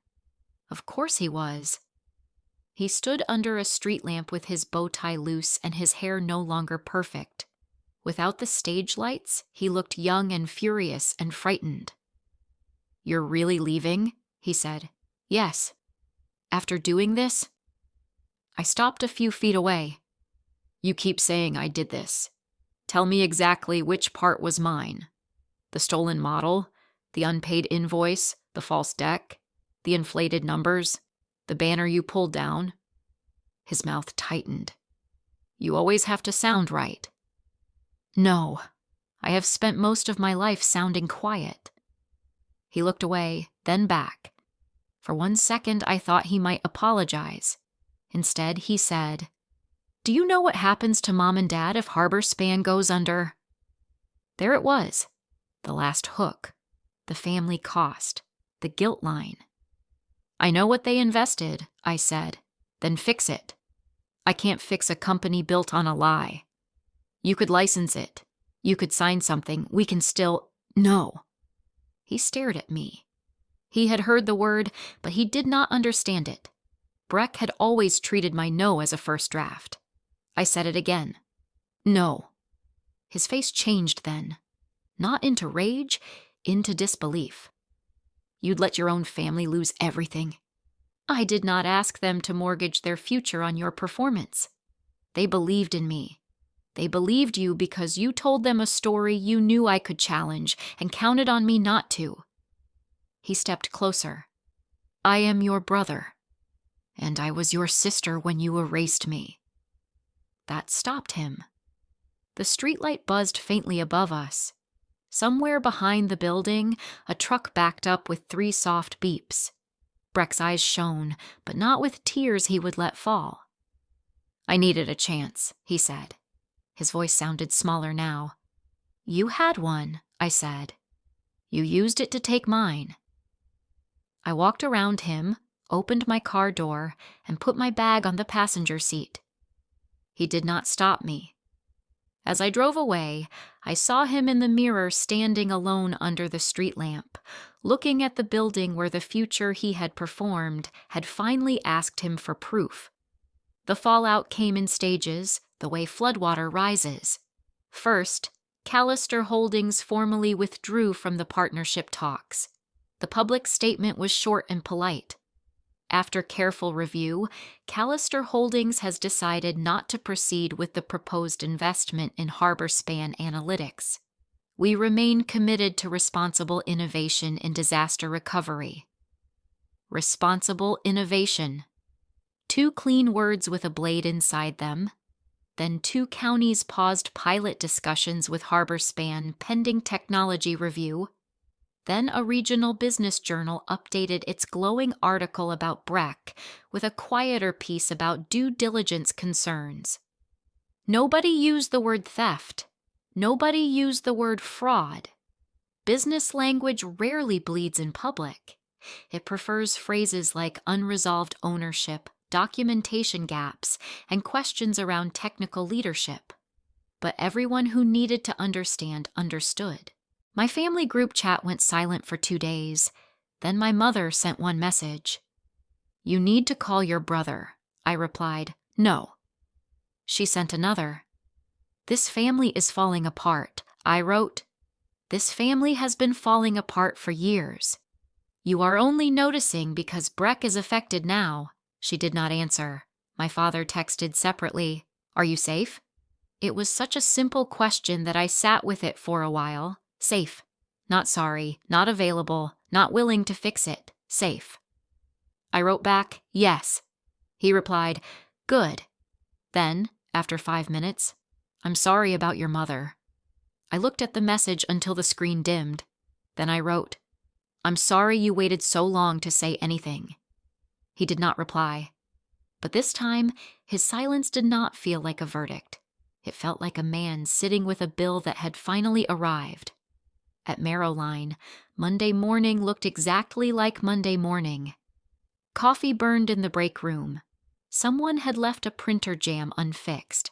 Of course he was. He stood under a street lamp with his bow tie loose and his hair no longer perfect. Without the stage lights, he looked young and furious and frightened. "You're really leaving?" he said. "Yes." "After doing this?" I stopped a few feet away. "You keep saying I did this. Tell me exactly which part was mine. The stolen model, the unpaid invoice, the false deck, the inflated numbers, the banner you pulled down." His mouth tightened. "You always have to sound right." "No, I have spent most of my life sounding quiet." He looked away, then back. For 1 second, I thought he might apologize. Instead, he said, "Do you know what happens to Mom and Dad if Harbor Span goes under?" There it was, the last hook, the family cost, the guilt line. "I know what they invested," I said. "Then fix it." "I can't fix a company built on a lie." "You could license it. You could sign something. We can still—" "No." He stared at me. He had heard the word, but he did not understand it. Breck had always treated my no as a first draft. I said it again. "No." His face changed then. Not into rage, into disbelief. "You'd let your own family lose everything?" "I did not ask them to mortgage their future on your performance. They believed in me. They believed you because you told them a story you knew I could challenge and counted on me not to." He stepped closer. "I am your brother, and I was your sister when you erased me." That stopped him. The streetlight buzzed faintly above us. Somewhere behind the building, a truck backed up with 3 soft beeps. Breck's eyes shone, but not with tears he would let fall. "I needed a chance," he said. His voice sounded smaller now. "You had one," I said. "You used it to take mine." I walked around him, opened my car door, and put my bag on the passenger seat. He did not stop me. As I drove away, I saw him in the mirror standing alone under the street lamp, looking at the building where the future he had performed had finally asked him for proof. The fallout came in stages, the way floodwater rises. First, Callister Holdings formally withdrew from the partnership talks. The public statement was short and polite. After careful review, Callister Holdings has decided not to proceed with the proposed investment in Harbor Span Analytics. We remain committed to responsible innovation in disaster recovery. Responsible innovation. 2 clean words with a blade inside them. Then 2 counties paused pilot discussions with Harbor Span pending technology review. Then a regional business journal updated its glowing article about Breck with a quieter piece about due diligence concerns. Nobody used the word theft. Nobody used the word fraud. Business language rarely bleeds in public. It prefers phrases like unresolved ownership, documentation gaps, and questions around technical leadership. But everyone who needed to understand understood. My family group chat went silent for 2 days. Then my mother sent one message. "You need to call your brother." I replied, "No." She sent another. "This family is falling apart." I wrote, "This family has been falling apart for years. You are only noticing because Breck is affected now." She did not answer. My father texted separately, "Are you safe?" It was such a simple question that I sat with it for a while. Safe. Not sorry, not available, not willing to fix it. Safe. I wrote back, "Yes." He replied, "Good." Then, after 5 minutes, "I'm sorry about your mother." I looked at the message until the screen dimmed. Then I wrote, "I'm sorry you waited so long to say anything." He did not reply. But this time, his silence did not feel like a verdict. It felt like a man sitting with a bill that had finally arrived. At Marrowline, Monday morning looked exactly like Monday morning. Coffee burned in the break room. Someone had left a printer jam unfixed.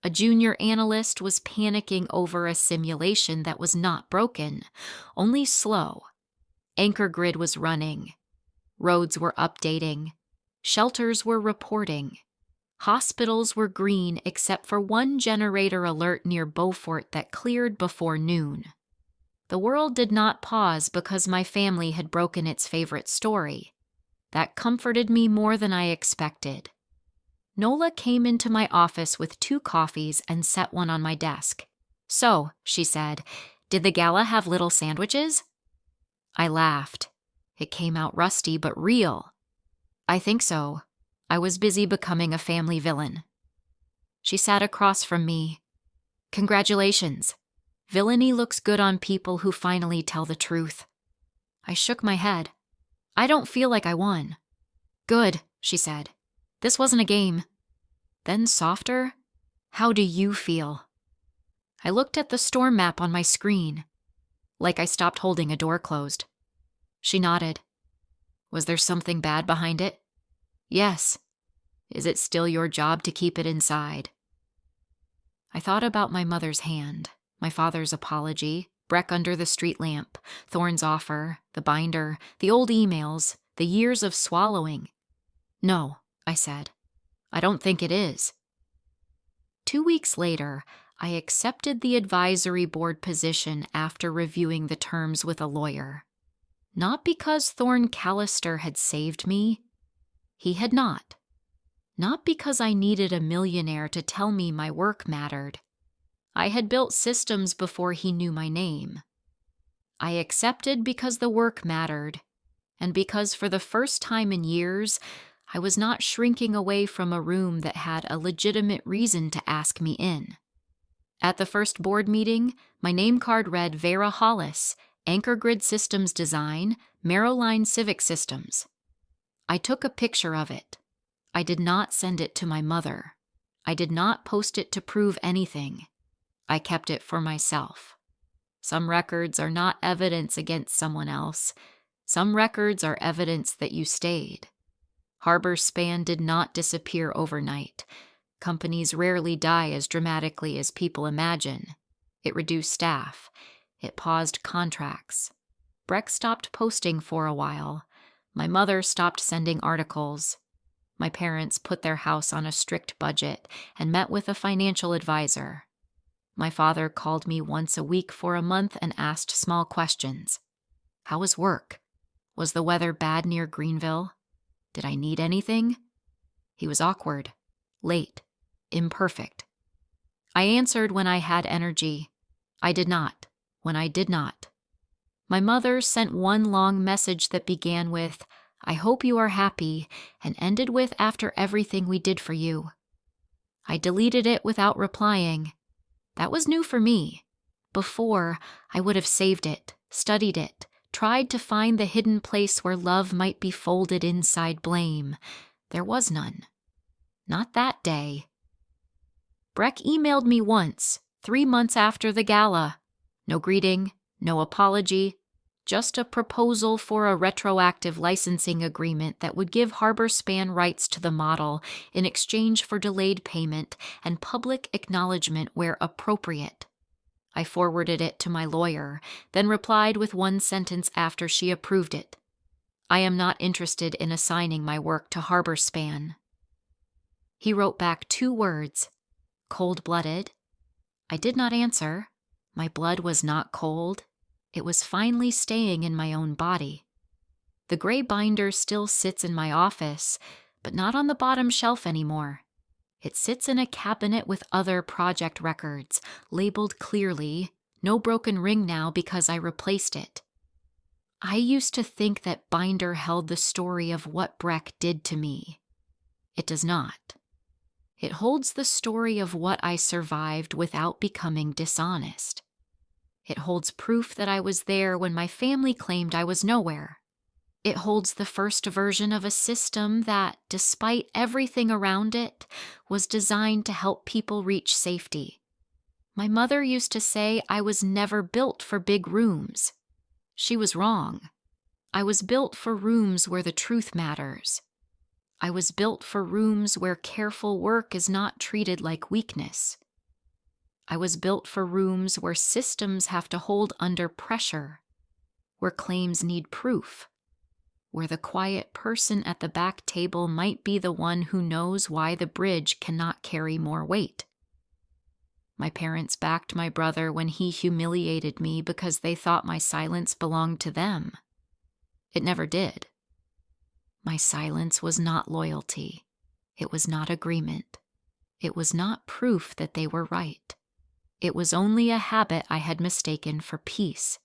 A junior analyst was panicking over a simulation that was not broken, only slow. Anchor grid was running. Roads were updating. Shelters were reporting. Hospitals were green except for one generator alert near Beaufort that cleared before noon. The world did not pause because my family had broken its favorite story. That comforted me more than I expected. Nola came into my office with 2 coffees and set one on my desk. "So," she said, "did the gala have little sandwiches?" I laughed. It came out rusty but real. "I think so. I was busy becoming a family villain." She sat across from me. "Congratulations. Villainy looks good on people who finally tell the truth." I shook my head. "I don't feel like I won." "Good," she said. "This wasn't a game." Then softer, "How do you feel?" I looked at the storm map on my screen, like I stopped holding a door closed. She nodded. "Was there something bad behind it?" "Yes." "Is it still your job to keep it inside?" I thought about my mother's hand, my father's apology, Breck under the street lamp, Thorne's offer, the binder, the old emails, the years of swallowing. "No," I said. "I don't think it is." 2 weeks later, I accepted the advisory board position after reviewing the terms with a lawyer. Not because Thorne Callister had saved me. He had not. Not because I needed a millionaire to tell me my work mattered. I had built systems before he knew my name. I accepted because the work mattered, and because for the first time in years, I was not shrinking away from a room that had a legitimate reason to ask me in. At the first board meeting, my name card read Veyra Hollis, Anchor Grid Systems Design, Marrowline Civic Systems. I took a picture of it. I did not send it to my mother. I did not post it to prove anything. I kept it for myself. Some records are not evidence against someone else. Some records are evidence that you stayed. Harbor Span did not disappear overnight. Companies rarely die as dramatically as people imagine. It reduced staff. It paused contracts. Breck stopped posting for a while. My mother stopped sending articles. My parents put their house on a strict budget and met with a financial advisor. My father called me once a week for a month and asked small questions. How was work? Was the weather bad near Greenville? Did I need anything? He was awkward, late, imperfect. I answered when I had energy. I did not, when I did not. My mother sent one long message that began with, "I hope you are happy," and ended with, "After everything we did for you." I deleted it without replying. That was new for me. Before, I would have saved it, studied it, tried to find the hidden place where love might be folded inside blame. There was none. Not that day. Breck emailed me once, 3 months after the gala. No greeting, no apology, just a proposal for a retroactive licensing agreement that would give Harbor Span rights to the model in exchange for delayed payment and public acknowledgement where appropriate. I forwarded it to my lawyer, then replied with one sentence after she approved it. "I am not interested in assigning my work to Harbor Span." He wrote back 2 words, "Cold-blooded." I did not answer. My blood was not cold. It was finally staying in my own body. The gray binder still sits in my office, but not on the bottom shelf anymore. It sits in a cabinet with other project records, labeled clearly, no broken ring now because I replaced it. I used to think that binder held the story of what Breck did to me. It does not. It holds the story of what I survived without becoming dishonest. It holds proof that I was there when my family claimed I was nowhere. It holds the first version of a system that, despite everything around it, was designed to help people reach safety. My mother used to say I was never built for big rooms. She was wrong. I was built for rooms where the truth matters. I was built for rooms where careful work is not treated like weakness. I was built for rooms where systems have to hold under pressure, where claims need proof, where the quiet person at the back table might be the one who knows why the bridge cannot carry more weight. My parents backed my brother when he humiliated me because they thought my silence belonged to them. It never did. My silence was not loyalty. It was not agreement. It was not proof that they were right. It was only a habit I had mistaken for peace.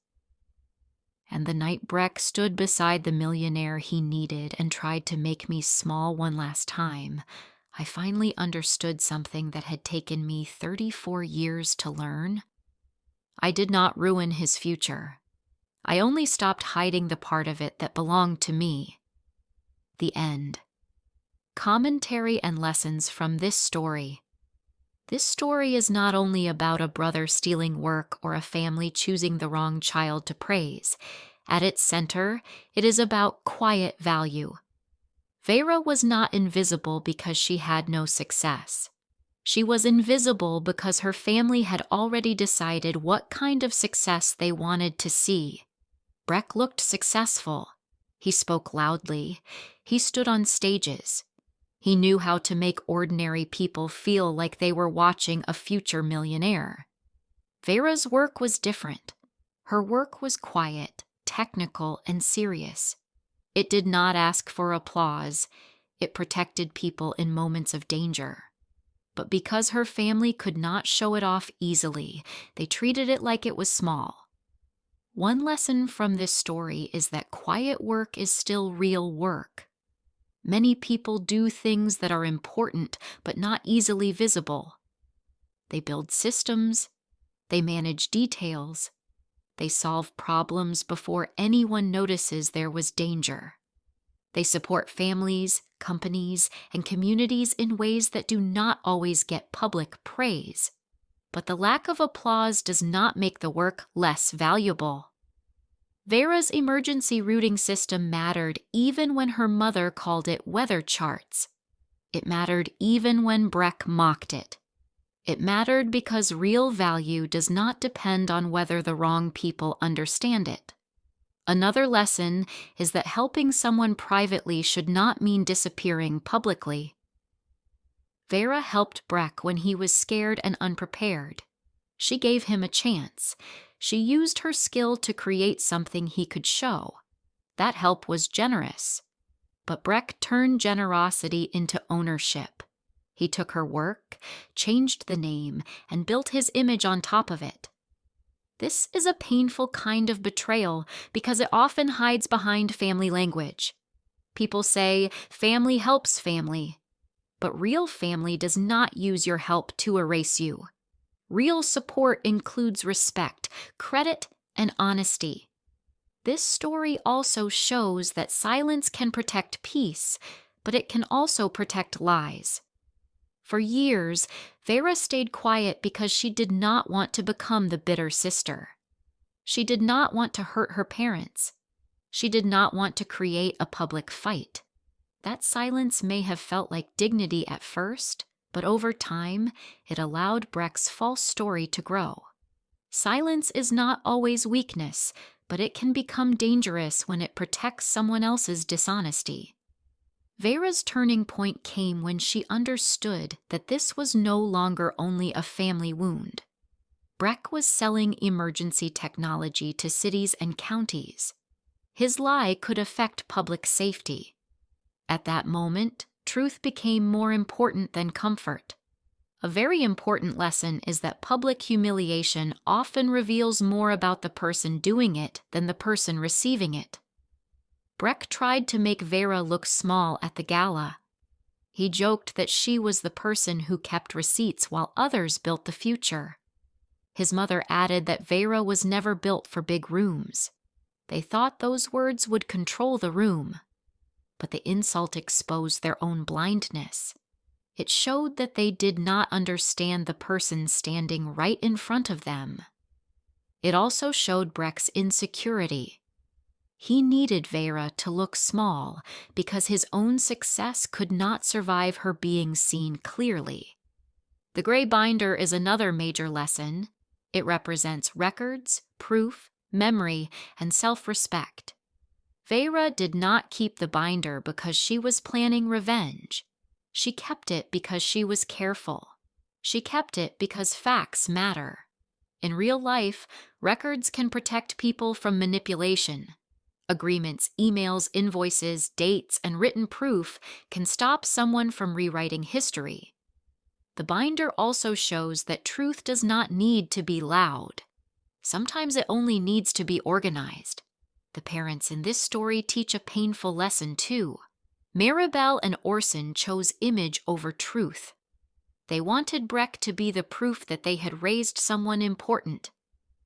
And the night Breck stood beside the millionaire he needed and tried to make me small one last time, I finally understood something that had taken me 34 years to learn. I did not ruin his future. I only stopped hiding the part of it that belonged to me. The end. Commentary and lessons from this story. This story is not only about a brother stealing work or a family choosing the wrong child to praise. At its center, it is about quiet value. Veyra was not invisible because she had no success. She was invisible because her family had already decided what kind of success they wanted to see. Breck looked successful. He spoke loudly. He stood on stages. He knew how to make ordinary people feel like they were watching a future millionaire. Veyra's work was different. Her work was quiet, technical, and serious. It did not ask for applause. It protected people in moments of danger. But because her family could not show it off easily, they treated it like it was small. One lesson from this story is that quiet work is still real work. Many people do things that are important but not easily visible. They build systems. They manage details. They solve problems before anyone notices there was danger. They support families, companies, and communities in ways that do not always get public praise. But the lack of applause does not make the work less valuable. Veyra's emergency routing system mattered even when her mother called it weather charts. It mattered even when Breck mocked it. It mattered because real value does not depend on whether the wrong people understand it. Another lesson is that helping someone privately should not mean disappearing publicly. Veyra helped Breck when he was scared and unprepared. She gave him a chance. She used her skill to create something he could show. That help was generous. But Breck turned generosity into ownership. He took her work, changed the name, and built his image on top of it. This is a painful kind of betrayal because it often hides behind family language. People say, family helps family. But real family does not use your help to erase you. Real support includes respect, credit, and honesty. This story also shows that silence can protect peace, but it can also protect lies. For years, Veyra stayed quiet because she did not want to become the bitter sister. She did not want to hurt her parents. She did not want to create a public fight. That silence may have felt like dignity at first, but over time, it allowed Breck's false story to grow. Silence is not always weakness, but it can become dangerous when it protects someone else's dishonesty. Veyra's turning point came when she understood that this was no longer only a family wound. Breck was selling emergency technology to cities and counties. His lie could affect public safety. At that moment, truth became more important than comfort. A very important lesson is that public humiliation often reveals more about the person doing it than the person receiving it. Breck tried to make Veyra look small at the gala. He joked that she was the person who kept receipts while others built the future. His mother added that Veyra was never built for big rooms. They thought those words would control the room. But the insult exposed their own blindness. It showed that they did not understand the person standing right in front of them. It also showed Breck's insecurity. He needed Veyra to look small because his own success could not survive her being seen clearly. The gray binder is another major lesson. It represents records, proof, memory, and self-respect. Veyra did not keep the binder because she was planning revenge. She kept it because she was careful. She kept it because facts matter. In real life, records can protect people from manipulation. Agreements, emails, invoices, dates, and written proof can stop someone from rewriting history. The binder also shows that truth does not need to be loud. Sometimes it only needs to be organized. The parents in this story teach a painful lesson too. Maribel and Orson chose image over truth. They wanted Breck to be the proof that they had raised someone important.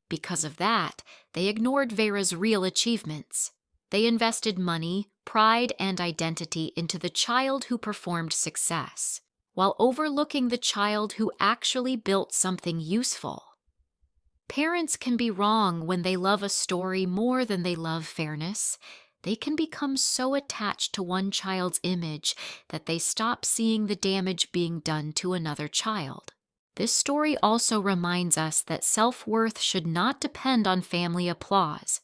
Because of that, they ignored Veyra's real achievements. They invested money, pride, and identity into the child who performed success, while overlooking the child who actually built something useful. Parents can be wrong when they love a story more than they love fairness. They can become so attached to one child's image that they stop seeing the damage being done to another child. This story also reminds us that self-worth should not depend on family applause.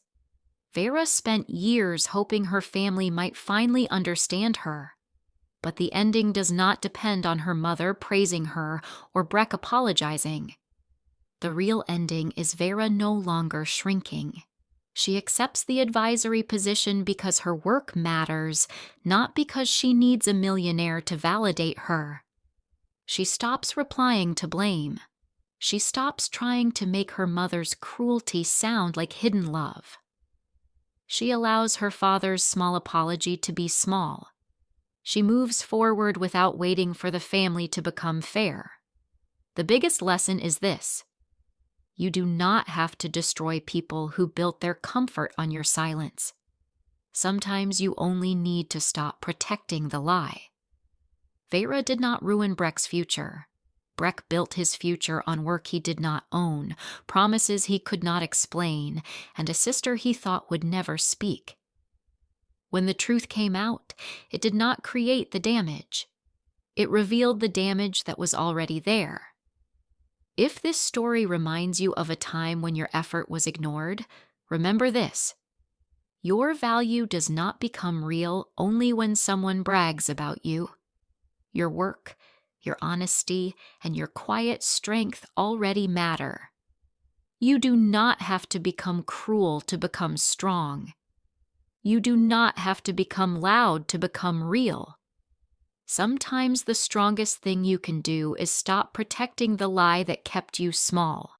Veyra spent years hoping her family might finally understand her. But the ending does not depend on her mother praising her or Breck apologizing. The real ending is Veyra no longer shrinking. She accepts the advisory position because her work matters, not because she needs a millionaire to validate her. She stops replying to blame. She stops trying to make her mother's cruelty sound like hidden love. She allows her father's small apology to be small. She moves forward without waiting for the family to become fair. The biggest lesson is this: you do not have to destroy people who built their comfort on your silence. Sometimes you only need to stop protecting the lie. Veyra did not ruin Breck's future. Breck built his future on work he did not own, promises he could not explain, and a sister he thought would never speak. When the truth came out, it did not create the damage. It revealed the damage that was already there. If this story reminds you of a time when your effort was ignored, remember this: your value does not become real only when someone brags about you. Your work, your honesty, and your quiet strength already matter. You do not have to become cruel to become strong. You do not have to become loud to become real. Sometimes the strongest thing you can do is stop protecting the lie that kept you small.